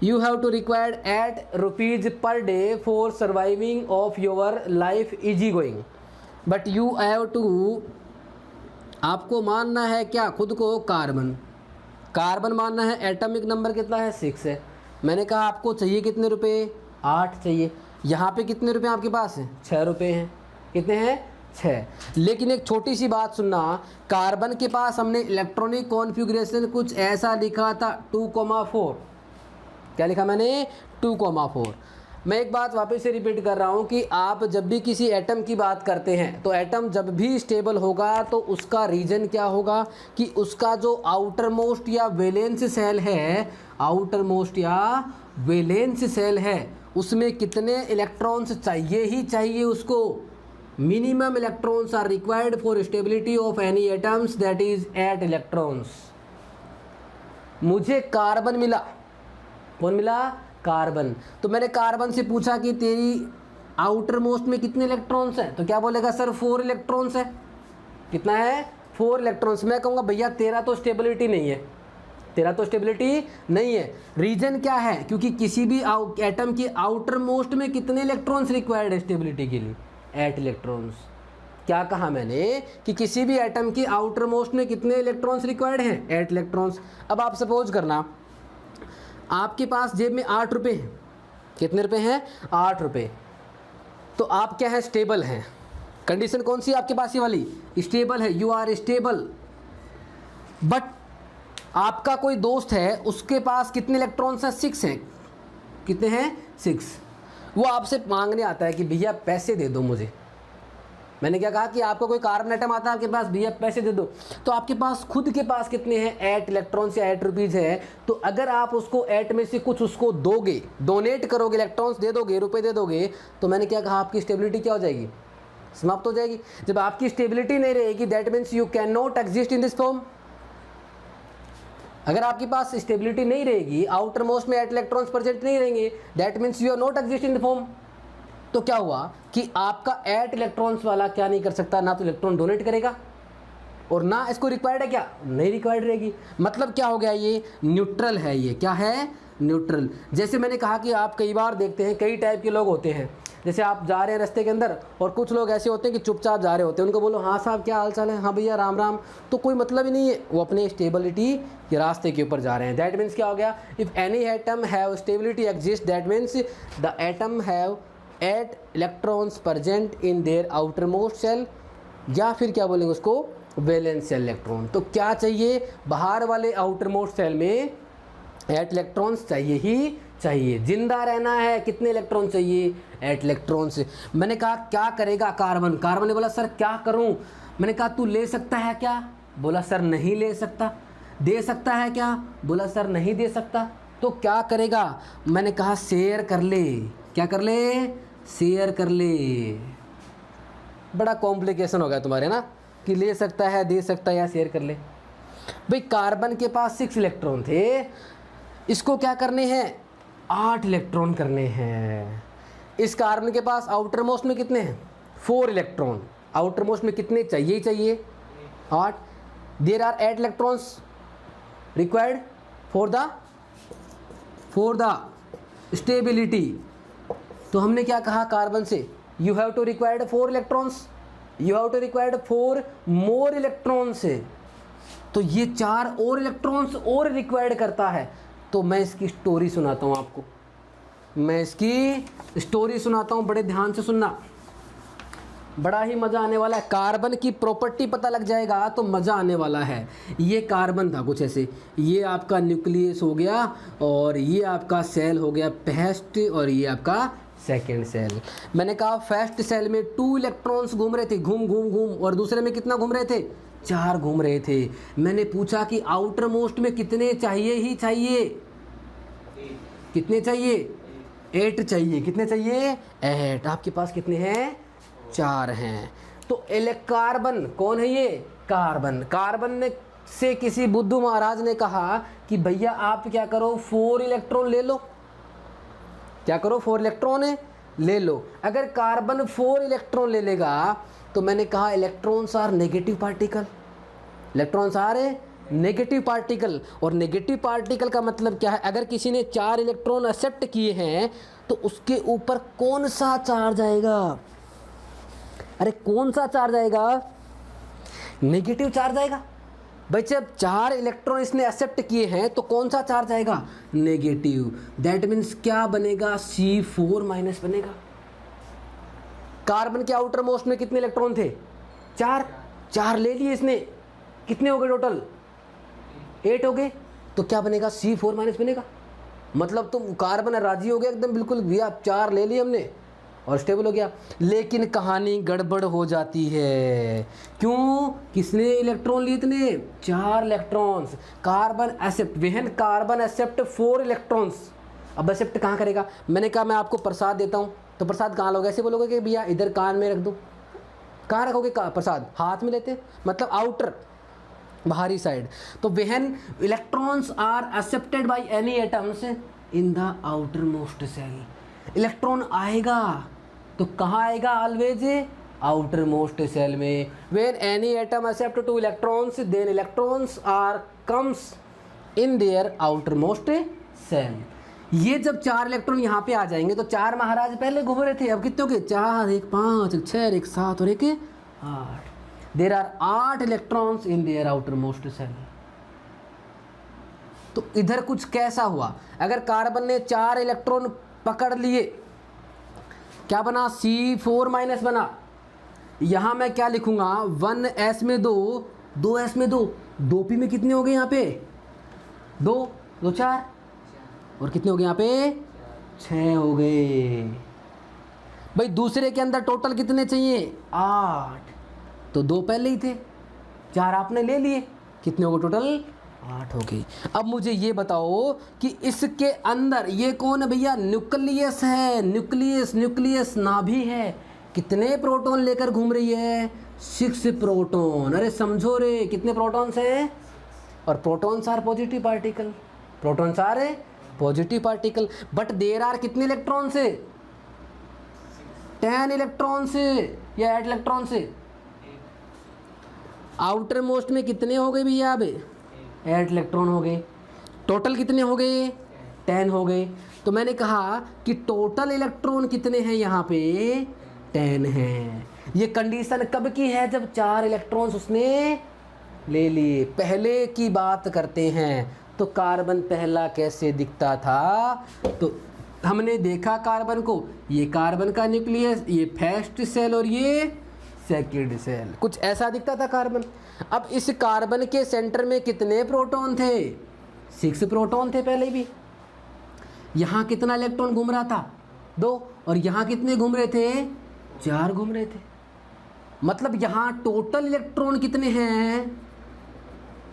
you have to required 8 rupees per day for surviving of your life easy going, but you have to, आपको मानना है क्या, खुद को कार्बन मानना है। एटॉमिक नंबर कितना है, 6 है। मैंने कहा आपको चाहिए कितने रुपए, 8 चाहिए। यहाँ पे कितने रुपए आपके पास हैं, 6 रुपए हैं। कितने हैं, 6। लेकिन एक छोटी सी बात सुनना, कार्बन के पास हमने इलेक्ट्रॉनिक कॉन्फ़िगरेशन कुछ ऐसा लिखा था 2,4। क्या लिखा मैंने, 2,4। मैं एक बात वापस से रिपीट कर रहा हूँ कि आप जब भी किसी एटम की बात करते हैं, तो एटम जब भी स्टेबल होगा तो उसका रीजन क्या होगा कि उसका जो आउटर मोस्ट या वैलेंस सेल है, आउटर मोस्ट या वैलेंस सेल है, उसमें कितने इलेक्ट्रॉन्स चाहिए ही चाहिए उसको। Minimum electrons are required for stability of any atoms, that is 8 electrons. मुझे कार्बन मिला, कौन मिला, कार्बन। तो मैंने कार्बन से पूछा कि तेरी आउटर मोस्ट में कितने इलेक्ट्रॉन्स हैं, तो क्या बोलेगा, सर 4 इलेक्ट्रॉन्स है। कितना है, 4 इलेक्ट्रॉन्स। मैं कहूँगा भैया तेरा तो स्टेबिलिटी नहीं है, तेरा तो स्टेबिलिटी नहीं है। रीजन क्या है, क्योंकि किसी भी एटम की आउटर मोस्ट में कितने इलेक्ट्रॉन्स रिक्वायर्ड है स्टेबिलिटी के लिए, 8 इलेक्ट्रॉन्स। क्या कहा मैंने कि किसी भी एटम की आउटर मोस्ट में कितने इलेक्ट्रॉन्स रिक्वायर्ड हैं, 8 इलेक्ट्रॉन्स। अब आप सपोज करना आपके पास जेब में 8 रुपये हैं। कितने रुपए हैं, 8 रुपये। तो आप क्या है, स्टेबल हैं। कंडीशन कौन सी है आपके पास, ये वाली, स्टेबल है, यू आर स्टेबल। बट आपका कोई दोस्त है, उसके पास कितने इलेक्ट्रॉन्स हैं, 6 हैं। कितने हैं, 6। वो आपसे मांगने आता है कि भैया पैसे दे दो मुझे। मैंने क्या कहा कि आपको कोई कार्बन एटम आता है आपके पास, भैया पैसे दे दो। तो आपके पास खुद के पास कितने हैं, 8 इलेक्ट्रॉन्स या 8 रुपीज़ है। तो अगर आप उसको 8 में से कुछ उसको दोगे, डोनेट करोगे, इलेक्ट्रॉन्स दे दोगे, रुपए दे दोगे, तो मैंने क्या कहा, आपकी स्टेबिलिटी क्या हो जाएगी, समाप्त हो जाएगी। जब आपकी स्टेबिलिटी नहीं रहेगी, that means you can not exist in this form. अगर आपके पास स्टेबिलिटी नहीं रहेगी, आउटर मोस्ट में 8 इलेक्ट्रॉन्स प्रेजेंट नहीं रहेंगे, that means you are not exist in the form. तो क्या हुआ कि आपका 8 इलेक्ट्रॉन्स वाला क्या नहीं कर सकता, ना तो इलेक्ट्रॉन डोनेट करेगा और ना इसको रिक्वायर्ड है, क्या नहीं रिक्वायर्ड रहेगी। मतलब क्या हो गया, ये न्यूट्रल है। ये क्या है, न्यूट्रल। जैसे मैंने कहा कि आप कई बार देखते हैं कई टाइप के लोग होते हैं, जैसे आप जा रहे हैं रास्ते के अंदर और कुछ लोग ऐसे होते हैं कि चुपचाप जा रहे होते हैं, उनको बोलो हाँ साहब क्या हाल चाल है, हाँ भैया राम राम, तो कोई मतलब ही नहीं है, वो अपने स्टेबिलिटी के रास्ते के ऊपर जा रहे हैं। दैट मीन्स क्या हो गया, if any atom have stability exist that means the atom have 8 electrons present in their outer most shell, या फिर क्या बोलेंगे उसको, वैलेंस सेल इलेक्ट्रॉन। तो क्या चाहिए, बाहर वाले आउटर मोस्ट सेल में 8 इलेक्ट्रॉन्स चाहिए ही चाहिए। जिंदा रहना है कितने इलेक्ट्रॉन चाहिए, 8 इलेक्ट्रॉन्स। मैंने कहा क्या करेगा कार्बन, कार्बन ने बोला सर क्या करूं। मैंने कहा तू ले सकता है क्या, बोला सर नहीं ले सकता। दे सकता है क्या, बोला सर नहीं दे सकता। तो क्या करेगा, मैंने कहा शेयर कर ले। क्या कर ले, शेयर कर ले। बड़ा कॉम्प्लिकेशन हो गया तुम्हारे ना, कि ले सकता है, दे सकता है या शेयर कर ले। भाई कार्बन के पास 6 इलेक्ट्रॉन थे, इसको क्या करने हैं, 8 इलेक्ट्रॉन करने हैं। इस कार्बन के पास आउटर मोस्ट में कितने हैं, 4 इलेक्ट्रॉन। आउटर मोस्ट में कितने चाहिए ही चाहिए, 8। There are 8 electrons required for the stability. तो हमने क्या कहा कार्बन से, you have to required 4 electrons, you have to required 4 more electrons. तो ये 4 और इलेक्ट्रॉन्स और रिक्वायर्ड करता है। तो मैं इसकी स्टोरी सुनाता हूँ आपको, मैं इसकी स्टोरी सुनाता हूँ, बड़े ध्यान से सुनना, बड़ा ही मज़ा आने वाला है। कार्बन की प्रॉपर्टी पता लग जाएगा तो मज़ा आने वाला है। ये कार्बन था कुछ ऐसे, ये आपका न्यूक्लियस हो गया और ये आपका सेल हो गया फर्स्ट और ये आपका सेकेंड सेल। मैंने कहा फर्स्ट सेल में 2 इलेक्ट्रॉन्स घूम रहे थे, घूम घूम घूम, और दूसरे में कितना घूम रहे थे, 4 घूम रहे थे। मैंने पूछा कि आउटर मोस्ट में कितने चाहिए ही चाहिए, कितने चाहिए, 8 चाहिए। कितने चाहिए, 8। आपके पास कितने हैं, 4 हैं। तो कार्बन कौन है, ये कार्बन। कार्बन ने से किसी बुद्धू महाराज ने कहा कि भैया आप क्या करो, 4 इलेक्ट्रॉन ले लो। क्या करो, 4 इलेक्ट्रॉन ले लो। अगर कार्बन 4 इलेक्ट्रॉन ले लेगा तो मैंने कहा electrons are negative particle, electrons are negative particle. और नेगेटिव पार्टिकल का मतलब क्या है, अगर किसी ने 4 इलेक्ट्रॉन एक्सेप्ट किए हैं तो उसके ऊपर कौन सा चार्ज आएगा, अरे कौन सा चार्ज आएगा, नेगेटिव चार्ज आएगा। भाई जब 4 इलेक्ट्रॉन इसने एक्सेप्ट किए हैं तो कौन सा चार्ज आएगा, नेगेटिव। दैट मीन्स क्या बनेगा, C4 माइनस बनेगा। कार्बन के आउटर मोस्ट में कितने इलेक्ट्रॉन थे, 4 ले लिए इसने, कितने हो गए टोटल, 8 हो गए। तो क्या बनेगा, C4 माइनस बनेगा। मतलब तुम कार्बन राजी हो गया एकदम बिल्कुल, भैया 4 ले लिए हमने और स्टेबल हो गया। लेकिन कहानी गड़बड़ हो जाती है। क्यों, किसने इलेक्ट्रॉन लिए इतने, 4 electrons. Carbon accept, when carbon accept 4 electrons. अब एक्सेप्ट कहाँ करेगा, मैंने कहा मैं आपको प्रसाद देता हूँ, तो प्रसाद कहाँ लोगे, ऐसे बोलोगे कि भैया इधर कान में रख दो। कहाँ रखोगे प्रसाद, हाथ में लेते, मतलब आउटर बाहरी साइड। तो when electrons are accepted by any atoms in the outer most shell, electron आएगा तो कहाँ आएगा, ऑलवेज आउटर मोस्ट सेल में। When any atom accept 2 electrons then electrons are comes in their outer most shell. ये जब 4 इलेक्ट्रॉन यहाँ पे आ जाएंगे तो 4 महाराज पहले घूम रहे थे, अब कितने हो गए, 4, 1 5, 1 6, 1 7 और 1 8। There are 8 electrons in their outer most shell. तो इधर कुछ कैसा हुआ, अगर कार्बन ने 4 इलेक्ट्रॉन पकड़ लिए, क्या बना, C4 माइनस बना। यहाँ मैं क्या लिखूंगा, 1s में 2, 2s में 2, 2p में कितने हो गए यहाँ पे, 2, 2 4, और कितने हो गए यहाँ पे, 6 हो गए। भाई दूसरे के अंदर टोटल कितने चाहिए, 8। तो 2 पहले ही थे, 4 आपने ले लिए, कितने हो गए टोटल, 8 हो गई। अब मुझे ये बताओ कि इसके अंदर ये कौन है भैया, न्यूक्लियस है, न्यूक्लियस, न्यूक्लियस नाभि है। कितने प्रोटॉन लेकर घूम रही है, 6 प्रोटॉन। अरे समझो रे, कितने प्रोटॉन्स हैं, और protons are positive particle, protons are positive particle, but there are कितने इलेक्ट्रॉन्स है, 10 इलेक्ट्रॉन से या 8 इलेक्ट्रॉन से? आउटर मोस्ट में कितने हो गए भैया? अब 8 इलेक्ट्रॉन हो गए। टोटल कितने हो गए? 10 हो गए। तो मैंने कहा कि टोटल इलेक्ट्रॉन कितने हैं यहाँ पे? 10 हैं। ये कंडीशन कब की है? जब 4 इलेक्ट्रॉन्स उसने ले लिए। पहले की बात करते हैं तो कार्बन पहला कैसे दिखता था? तो हमने देखा कार्बन को, ये कार्बन का न्यूक्लियस, ये फर्स्ट सेल और ये सेकंड सेल, कुछ ऐसा दिखता था कार्बन। अब इस कार्बन के सेंटर में कितने प्रोटॉन थे? 6 प्रोटॉन थे पहले भी। यहाँ कितना इलेक्ट्रॉन घूम रहा था? 2। और यहाँ कितने घूम रहे थे? 4 घूम रहे थे। मतलब यहाँ टोटल इलेक्ट्रॉन कितने हैं?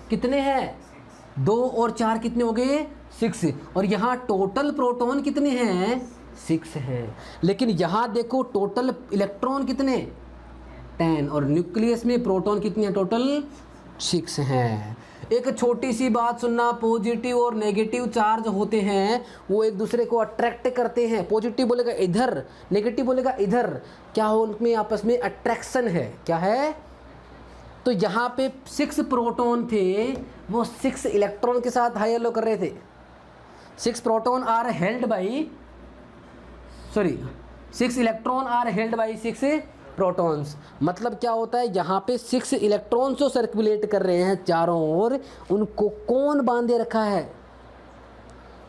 कितने हैं? 2 और 4 कितने हो गए? 6। और यहाँ टोटल प्रोटॉन कितने हैं? 6 हैं। लेकिन यहाँ देखो टोटल इलेक्ट्रॉन कितने? 10। और न्यूक्लियस में प्रोटॉन कितने हैं? टोटल 6 हैं। एक छोटी सी बात सुनना, पॉजिटिव और नेगेटिव चार्ज होते हैं वो एक दूसरे को अट्रैक्ट करते हैं। पॉजिटिव बोलेगा इधर, नेगेटिव बोलेगा इधर। क्या हो उनमें आपस में? अट्रैक्शन है। क्या है? तो यहाँ पे 6 प्रोटॉन थे, वो 6 इलेक्ट्रॉन के साथ हाई हेलो कर रहे थे। 6 proton are held by 6 electron are held by 6 protons. मतलब क्या होता है? यहाँ पे 6 इलेक्ट्रॉन्स जो सर्कुलेट कर रहे हैं चारों ओर, उनको कौन बांधे रखा है?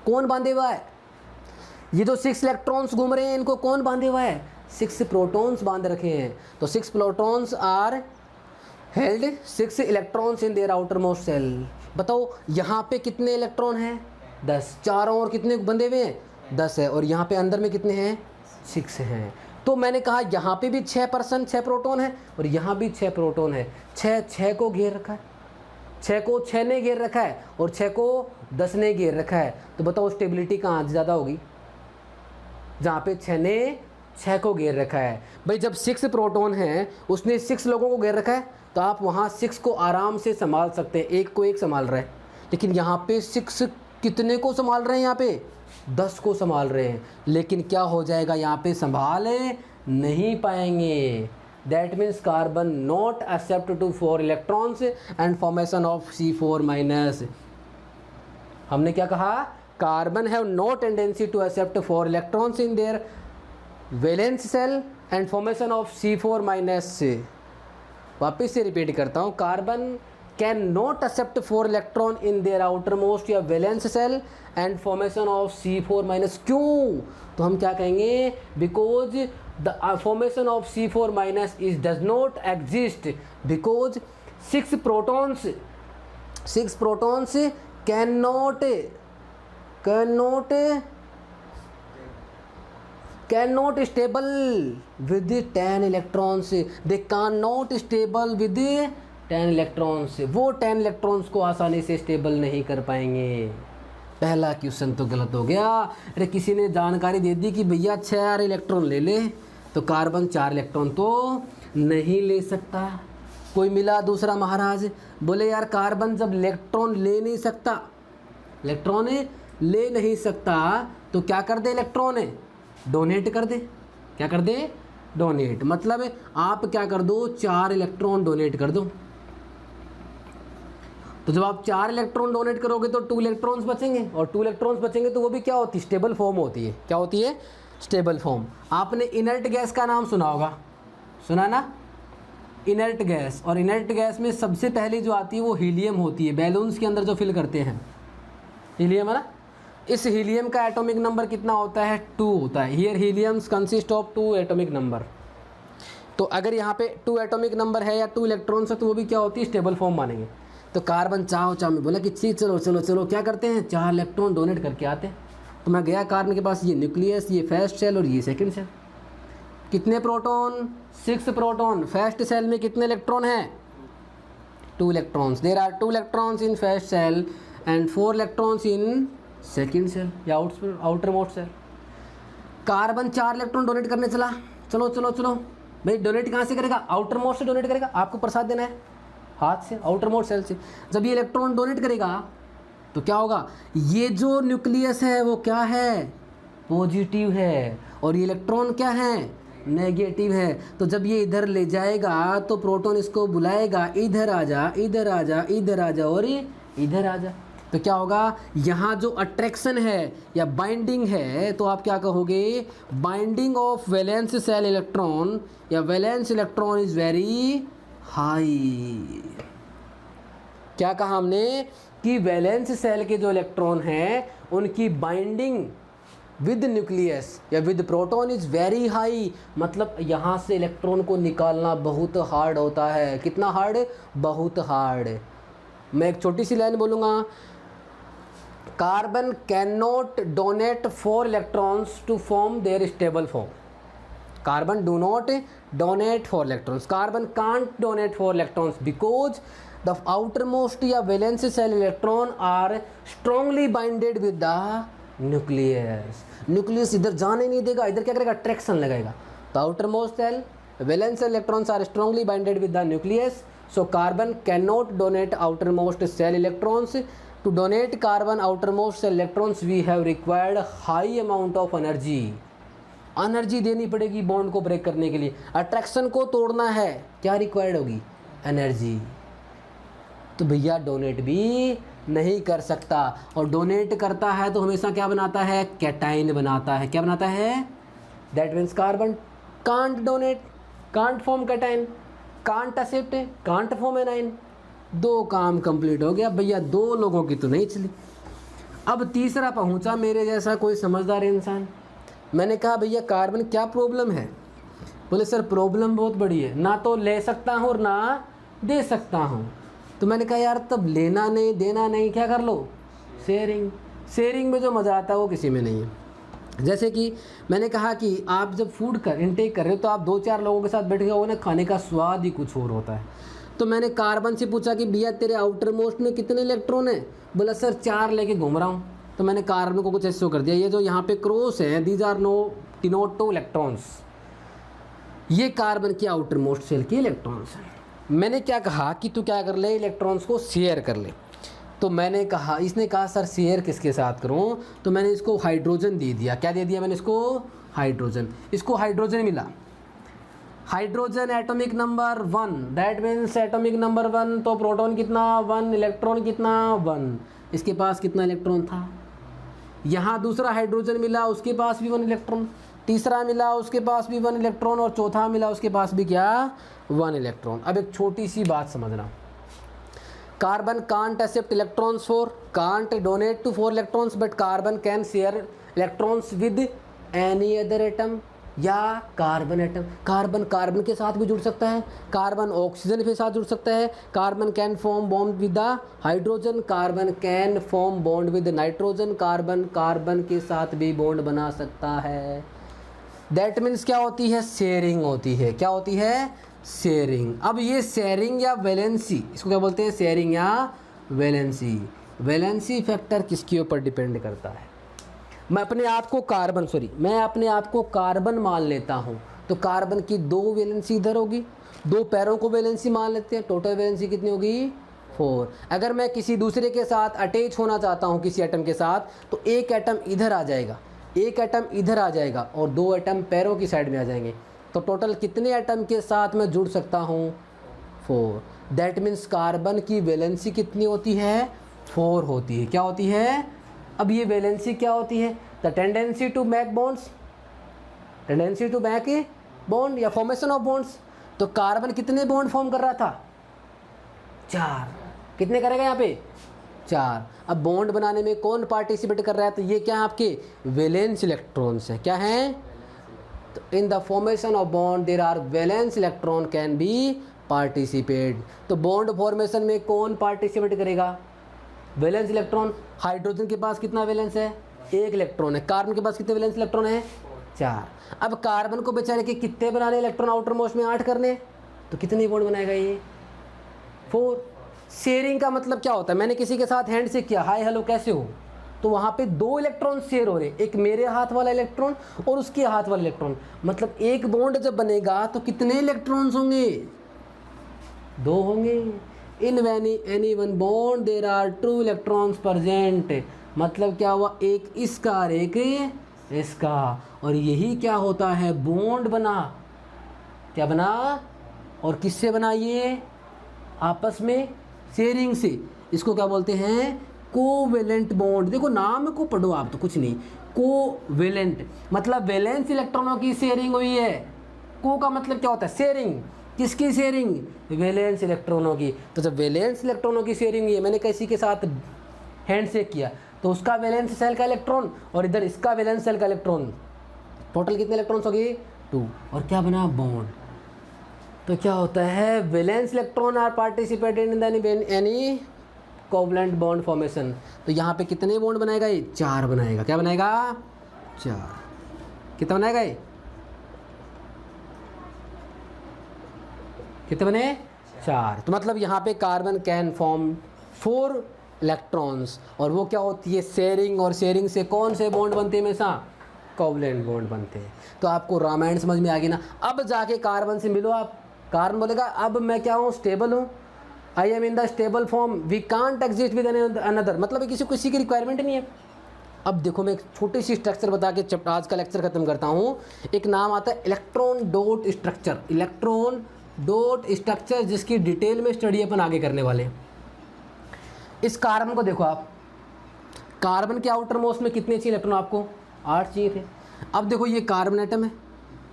कौन बांधे हुआ है? ये जो 6 इलेक्ट्रॉन्स घूम रहे हैं इनको कौन बांधे हुआ है? 6 प्रोटॉन्स बांध रखे हैं। तो 6 protons are held 6 electrons in their outer most shell. बताओ यहाँ पे कितने इलेक्ट्रॉन हैं? 10। चारों ओर कितने बंधे हुए हैं? 10 है। और यहाँ पे अंदर में कितने हैं? 6 हैं। तो मैंने कहा यहाँ पे भी 6 प्रोटॉन है और यहाँ भी 6 प्रोटॉन है। 6 को घेर रखा है, 6 को 6 ने घेर रखा है और 6 को 10 ने घेर रखा है। तो बताओ स्टेबिलिटी कहाँ ज़्यादा होगी? जहाँ पे 6 ने 6 को घेर रखा है। भाई जब 6 प्रोटॉन हैं, उसने 6 लोगों को घेर रखा है, तो आप वहाँ 6 को आराम से संभाल सकते हैं, एक को एक संभाल रहे हैं। लेकिन यहाँ पे 6 कितने को संभाल रहे हैं? यहाँ पे 10 को संभाल रहे हैं। लेकिन क्या हो जाएगा? यहाँ पे संभाल नहीं पाएंगे। That means carbon not accept to 4 electrons and formation of C4-। हमने क्या कहा? Carbon have no tendency to accept 4 electrons in their valence shell and formation of C4-। वापिस से रिपीट करता हूँ, carbon can not accept 4 electron in their outer most या valence shell and formation of C4-। क्यों? तो हम क्या कहेंगे? Because the formation of C4- is does not exist because 6 protons can not stable with 10 electrons. They can not stable with 10 electrons. वो 10 इलेक्ट्रॉन्स को आसानी से स्टेबल नहीं कर पाएंगे। पहला क्वेश्चन तो गलत हो गया। अरे किसी ने जानकारी दे दी कि भैया 6 इलेक्ट्रॉन ले ले, तो कार्बन 4 इलेक्ट्रॉन तो नहीं ले सकता। कोई मिला दूसरा महाराज, बोले यार कार्बन जब इलेक्ट्रॉन ले नहीं सकता तो क्या कर दे? इलेक्ट्रॉन डोनेट कर दे। क्या कर दे? डोनेट। मतलब आप क्या कर दो? 4 इलेक्ट्रॉन डोनेट कर दो। तो जब आप 4 इलेक्ट्रॉन डोनेट करोगे तो 2 इलेक्ट्रॉन्स बचेंगे, और 2 इलेक्ट्रॉन्स बचेंगे तो वो भी क्या होती है? स्टेबल फॉर्म होती है। क्या होती है? Stable form. आपने इनर्ट गैस का नाम सुना होगा, सुना ना? Inert gas. और इनर्ट गैस में सबसे पहले जो आती है वो हीलियम होती है। बैलून्स के अंदर जो फिल करते हैं हीलियम है ना। इस हीलियम का एटॉमिक नंबर कितना होता है? 2 होता है। Here heliums consist of 2 atomic number. तो अगर यहाँ पे 2 एटॉमिक नंबर है या 2 इलेक्ट्रॉन्स है तो वो भी क्या होती है? स्टेबल फॉर्म मानेंगे। तो कार्बन चाव में बोला कि चलो क्या करते हैं? 4 इलेक्ट्रॉन डोनेट करके आते हैं। तो मैं गया कार्बन के पास, ये न्यूक्लियस, ये फर्स्ट सेल और ये सेकंड सेल। कितने प्रोटॉन? 6 प्रोटॉन। फर्स्ट सेल में कितने इलेक्ट्रॉन हैं? 2 electrons. There are 2 electrons in first shell and 4 electrons in second shell या outer most shell. Carbon 4 electron donate करने चला। चलो भाई डोनेट कहाँ से करेगा? आउटर मोस्ट से डोनेट करेगा। आपको प्रसाद देना है हाथ से, आउटर मोस्ट सेल से। जब ये इलेक्ट्रॉन डोनेट करेगा तो क्या होगा? ये जो न्यूक्लियस है वो क्या है? पॉजिटिव है। और ये इलेक्ट्रॉन क्या है? नेगेटिव है। तो जब ये इधर ले जाएगा तो प्रोटॉन इसको बुलाएगा, इधर आ जा, इधर आ जा, इधर आ जा और इधर आ जा। तो क्या होगा, यहाँ जो अट्रैक्शन है या बाइंडिंग है, तो आप क्या कहोगे, binding of valence shell electron या valence electron is very high. क्या कहा हमने कि वैलेंस सेल के जो इलेक्ट्रॉन हैं उनकी बाइंडिंग विद न्यूक्लियस या with proton is very high, मतलब यहाँ से इलेक्ट्रॉन को निकालना बहुत हार्ड होता है। कितना हार्ड, बहुत हार्ड। मैं एक छोटी सी लाइन बोलूँगा, carbon can not donate 4 electrons to form their stable form. Carbon do not donate 4 electrons, carbon can't donate 4 electrons because the outermost या valence shell electron are strongly binded with the nucleus. Nucleus इधर जाने नहीं देगा, इधर क्या करेगा, अट्रैक्शन लगाएगा। तो outermost shell valence electrons are strongly binded with the nucleus, so carbon can not donate outermost shell electrons. To donate carbon outermost shell electrons we have required high amount of energy. Energy देनी पड़ेगी बॉन्ड को ब्रेक करने के लिए। अट्रैक्शन को तोड़ना है, क्या रिक्वायर्ड होगी, एनर्जी। तो भैया डोनेट भी नहीं कर सकता, और डोनेट करता है तो हमेशा क्या बनाता है, कैटाइन बनाता है। क्या बनाता है, that means carbon can't donate, can't form cation, can't accept, can't form anion. 2 काम कंप्लीट हो गया भैया, 2 लोगों की तो नहीं चली। अब तीसरा पहुंचा मेरे जैसा कोई समझदार इंसान। मैंने कहा भैया कार्बन क्या प्रॉब्लम है, बोले सर प्रॉब्लम बहुत बड़ी है, ना तो ले सकता हूँ और ना दे सकता हूँ। तो मैंने कहा यार तब लेना नहीं देना नहीं, क्या कर लो, शेयरिंग। शेयरिंग में जो मज़ा आता है वो किसी में नहीं है। जैसे कि मैंने कहा कि आप जब फूड कर इनटेक कर रहे हो तो आप 2-4 लोगों के साथ बैठ गए हो ना, खाने का स्वाद ही कुछ और होता है। तो मैंने कार्बन से पूछा कि भैया तेरे आउटर मोस्ट में कितने इलेक्ट्रॉन है, बोला सर 4 लेके घूम रहा हूँ। तो मैंने कार्बन को कुछ ऐसे कर दिया, ये जो यहाँ पे क्रॉस है, these are no denote two electrons, ये कार्बन की आउटर मोस्ट सेल की इलेक्ट्रॉन्स हैं। मैंने क्या कहा कि तू क्या कर ले, इलेक्ट्रॉन्स को शेयर कर ले। तो मैंने कहा, इसने कहा सर शेयर किसके साथ करूं, तो मैंने इसको हाइड्रोजन दे दिया। क्या दे दिया मैंने इसको, हाइड्रोजन। इसको हाइड्रोजन मिला, hydrogen atomic number 1, that means atomic number 1, तो प्रोटॉन कितना 1, इलेक्ट्रॉन कितना 1। इसके पास कितना इलेक्ट्रॉन था, यहाँ दूसरा हाइड्रोजन मिला उसके पास भी 1 इलेक्ट्रॉन, तीसरा मिला उसके पास भी 1 इलेक्ट्रॉन, और चौथा मिला उसके पास भी क्या 1 इलेक्ट्रॉन। अब एक छोटी सी बात समझना, carbon can't accept electrons four, can't donate to 4 electrons, but carbon can share electrons with any other atom या कार्बन एटम। कार्बन कार्बन के साथ भी जुड़ सकता है, कार्बन ऑक्सीजन के साथ जुड़ सकता है, carbon can form bond with the hydrogen, carbon can form bond with nitrogen, carbon carbon के साथ भी बॉन्ड बना सकता है। दैट मीन्स क्या होती है, शेयरिंग होती है। क्या होती है, शेयरिंग। अब ये शेयरिंग या वैलेंसी, इसको क्या बोलते हैं, शेयरिंग या वैलेंसी। वैलेंसी फैक्टर किसके ऊपर डिपेंड करता है, मैं अपने आप को कार्बन मान लेता हूँ, तो कार्बन की 2 वैलेंसी इधर होगी, 2 पैरों को वैलेंसी मान लेते हैं, टोटल वैलेंसी कितनी होगी 4। अगर मैं किसी दूसरे के साथ अटैच होना चाहता हूँ किसी एटम के साथ, तो एक एटम इधर आ जाएगा, एक एटम इधर आ जाएगा, और 2 एटम पैरों की साइड में आ जाएंगे। तो टोटल कितने एटम के साथ मैं जुड़ सकता हूँ 4। दैट मीन्स कार्बन की वैलेंसी कितनी होती है 4 होती है। क्या होती है, अब ये वैलेंसी क्या होती है, the tendency to make bonds, tendency to make bond या फॉर्मेशन ऑफ बॉन्ड्स। तो कार्बन कितने बॉन्ड फॉर्म कर रहा था 4, कितने करेगा यहाँ पे 4। अब बॉन्ड बनाने में कौन पार्टिसिपेट कर रहा है, तो ये क्या है आपके वैलेंस इलेक्ट्रॉन्स हैं। क्या हैं, तो in the formation of bond there are valence electron can be participate. तो बॉन्ड फॉर्मेशन में कौन पार्टिसिपेट करेगा, वैलेंस इलेक्ट्रॉन। हाइड्रोजन के पास कितना वैलेंस है, 1 इलेक्ट्रॉन है। कार्बन के पास कितने वैलेंस इलेक्ट्रॉन है 4। अब कार्बन को बेचारे के कितने बनाने इलेक्ट्रॉन, आउटर मोस्ट में 8 करने, तो कितनी बॉन्ड बनाएगा ये 4। शेयरिंग का मतलब क्या होता है, मैंने किसी के साथ हैंड शेक किया, हाय हेलो कैसे हो, तो वहाँ पे 2 इलेक्ट्रॉन शेयर हो रहे, एक मेरे हाथ वाला इलेक्ट्रॉन और उसके हाथ वाला इलेक्ट्रॉन। मतलब एक बॉन्ड जब बनेगा तो कितने इलेक्ट्रॉन्स होंगे, 2 होंगे। In any one bond there are 2 electrons present. मतलब क्या हुआ, एक इसका और एक इसका। और यही क्या होता है, बॉन्ड बना, क्या बना, और किससे बना, ये आपस में शेयरिंग से। इसको क्या बोलते हैं, कोवेलेंट बॉन्ड। देखो नाम को पढ़ो आप, तो कुछ नहीं, कोवेलेंट मतलब वैलेंस इलेक्ट्रॉनों की शेयरिंग हुई है। को का मतलब क्या होता है, शेयरिंग। किसकी शेयरिंग, वैलेंस इलेक्ट्रॉनों की। तो जब वैलेंस इलेक्ट्रॉनों की शेयरिंग हुई है, मैंने किसी के साथ हैंडशेक किया तो उसका वैलेंस सेल का इलेक्ट्रॉन और इधर इसका वैलेंस सेल का इलेक्ट्रॉन, टोटल कितने इलेक्ट्रॉन्स हो गए, 2, और क्या बना, बॉन्ड। तो क्या होता है, valence electron are participated in the any covalent bond formation. तो यहाँ पे कितने बॉन्ड बनाएगा, ये 4 बनाएगा। क्या बनाएगा, 4। कितना बनाएगा ये, कितने बने, 4। तो मतलब यहाँ पे कार्बन कैन फॉर्म 4 इलेक्ट्रॉन्स। और वो क्या होती है, शेयरिंग, और शेयरिंग से कौन से बॉन्ड बनते हैं, हमेशा कोवलेंट बॉन्ड बनते हैं। तो आपको रामायण समझ में आ गई ना। अब जाके कार्बन से मिलो आप, कार्बन बोलेगा अब मैं क्या हूँ, स्टेबल हूँ, I am in the stable form, we can't exist with another, मतलब किसी की रिक्वायरमेंट नहीं है। अब देखो मैं एक छोटी सी स्ट्रक्चर बता के आज का लेक्चर खत्म करता हूँ। एक नाम आता है electron dot structure, electron dot structure, जिसकी डिटेल में स्टडी अपन आगे करने वाले हैं। इस कार्बन को देखो आप, कार्बन के आउटर मोस्ट में कितने चाहिए इलेक्ट्रॉन, आपको 8 चाहिए थे। अब देखो ये कार्बन एटम है,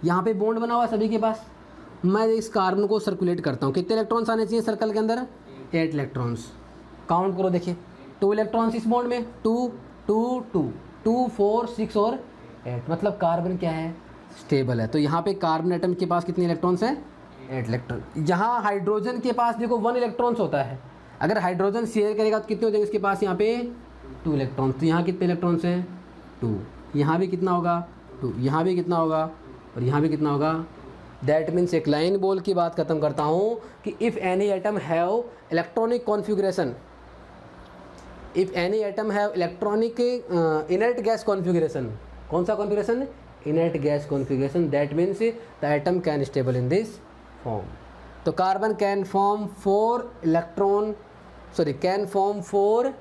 यहाँ पे बॉन्ड बना हुआ है सभी के पास। मैं इस कार्बन को सर्कुलेट करता हूँ, कितने इलेक्ट्रॉन्स आने चाहिए सर्कल के अंदर, 8 इलेक्ट्रॉन्स। काउंट करो, देखिए 2 इलेक्ट्रॉन्स इस बॉन्ड में, 2 2 2 2 4 6 और 8, मतलब कार्बन क्या है, स्टेबल है। तो यहाँ पे कार्बन एटम के पास कितने इलेक्ट्रॉन्स हैं, 8 इलेक्ट्रॉन। यहाँ हाइड्रोजन के पास देखो 1 इलेक्ट्रॉन्स होता है। अगर हाइड्रोजन शेयर करेगा तो कितने हो जाएंगे इसके पास, यहाँ पे 2 इलेक्ट्रॉन्स। तो यहाँ कितने इलेक्ट्रॉन्स हैं, 2। यहाँ भी कितना होगा, 2। यहाँ भी कितना होगा, और यहाँ भी कितना होगा। दैट मीन्स एक लाइन बोल की बात खत्म करता हूँ कि if any atom have electronic configuration, if any atom have electronic inert gas configuration, कौन सा configuration, inert gas configuration, that means the atom can stable in this form. तो carbon can form 4 electron, sorry can form 4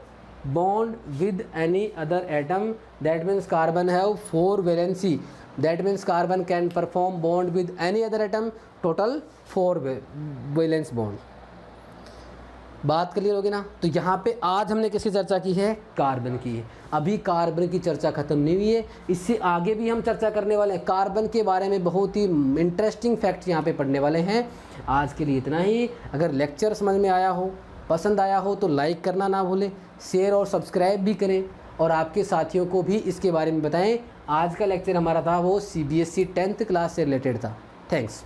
bond with any other atom, that means carbon have 4 valency, that means carbon can perform bond with any other atom, total 4 valence bond। बात क्लियर होगी ना। तो यहाँ पे आज हमने किसकी चर्चा की है, कार्बन की है। अभी कार्बन की चर्चा खत्म नहीं हुई है, इससे आगे भी हम चर्चा करने वाले हैं। कार्बन के बारे में बहुत ही इंटरेस्टिंग फैक्ट्स यहाँ पे पढ़ने वाले हैं। आज के लिए इतना ही। अगर लेक्चर समझ में आया हो, पसंद आया हो तो लाइक करना ना भूलें, शेयर और सब्सक्राइब भी करें और आपके साथियों को भी इसके बारे में बताएं। आज का लेक्चर हमारा था वो CBSE 10th क्लास से रिलेटेड था। थैंक्स।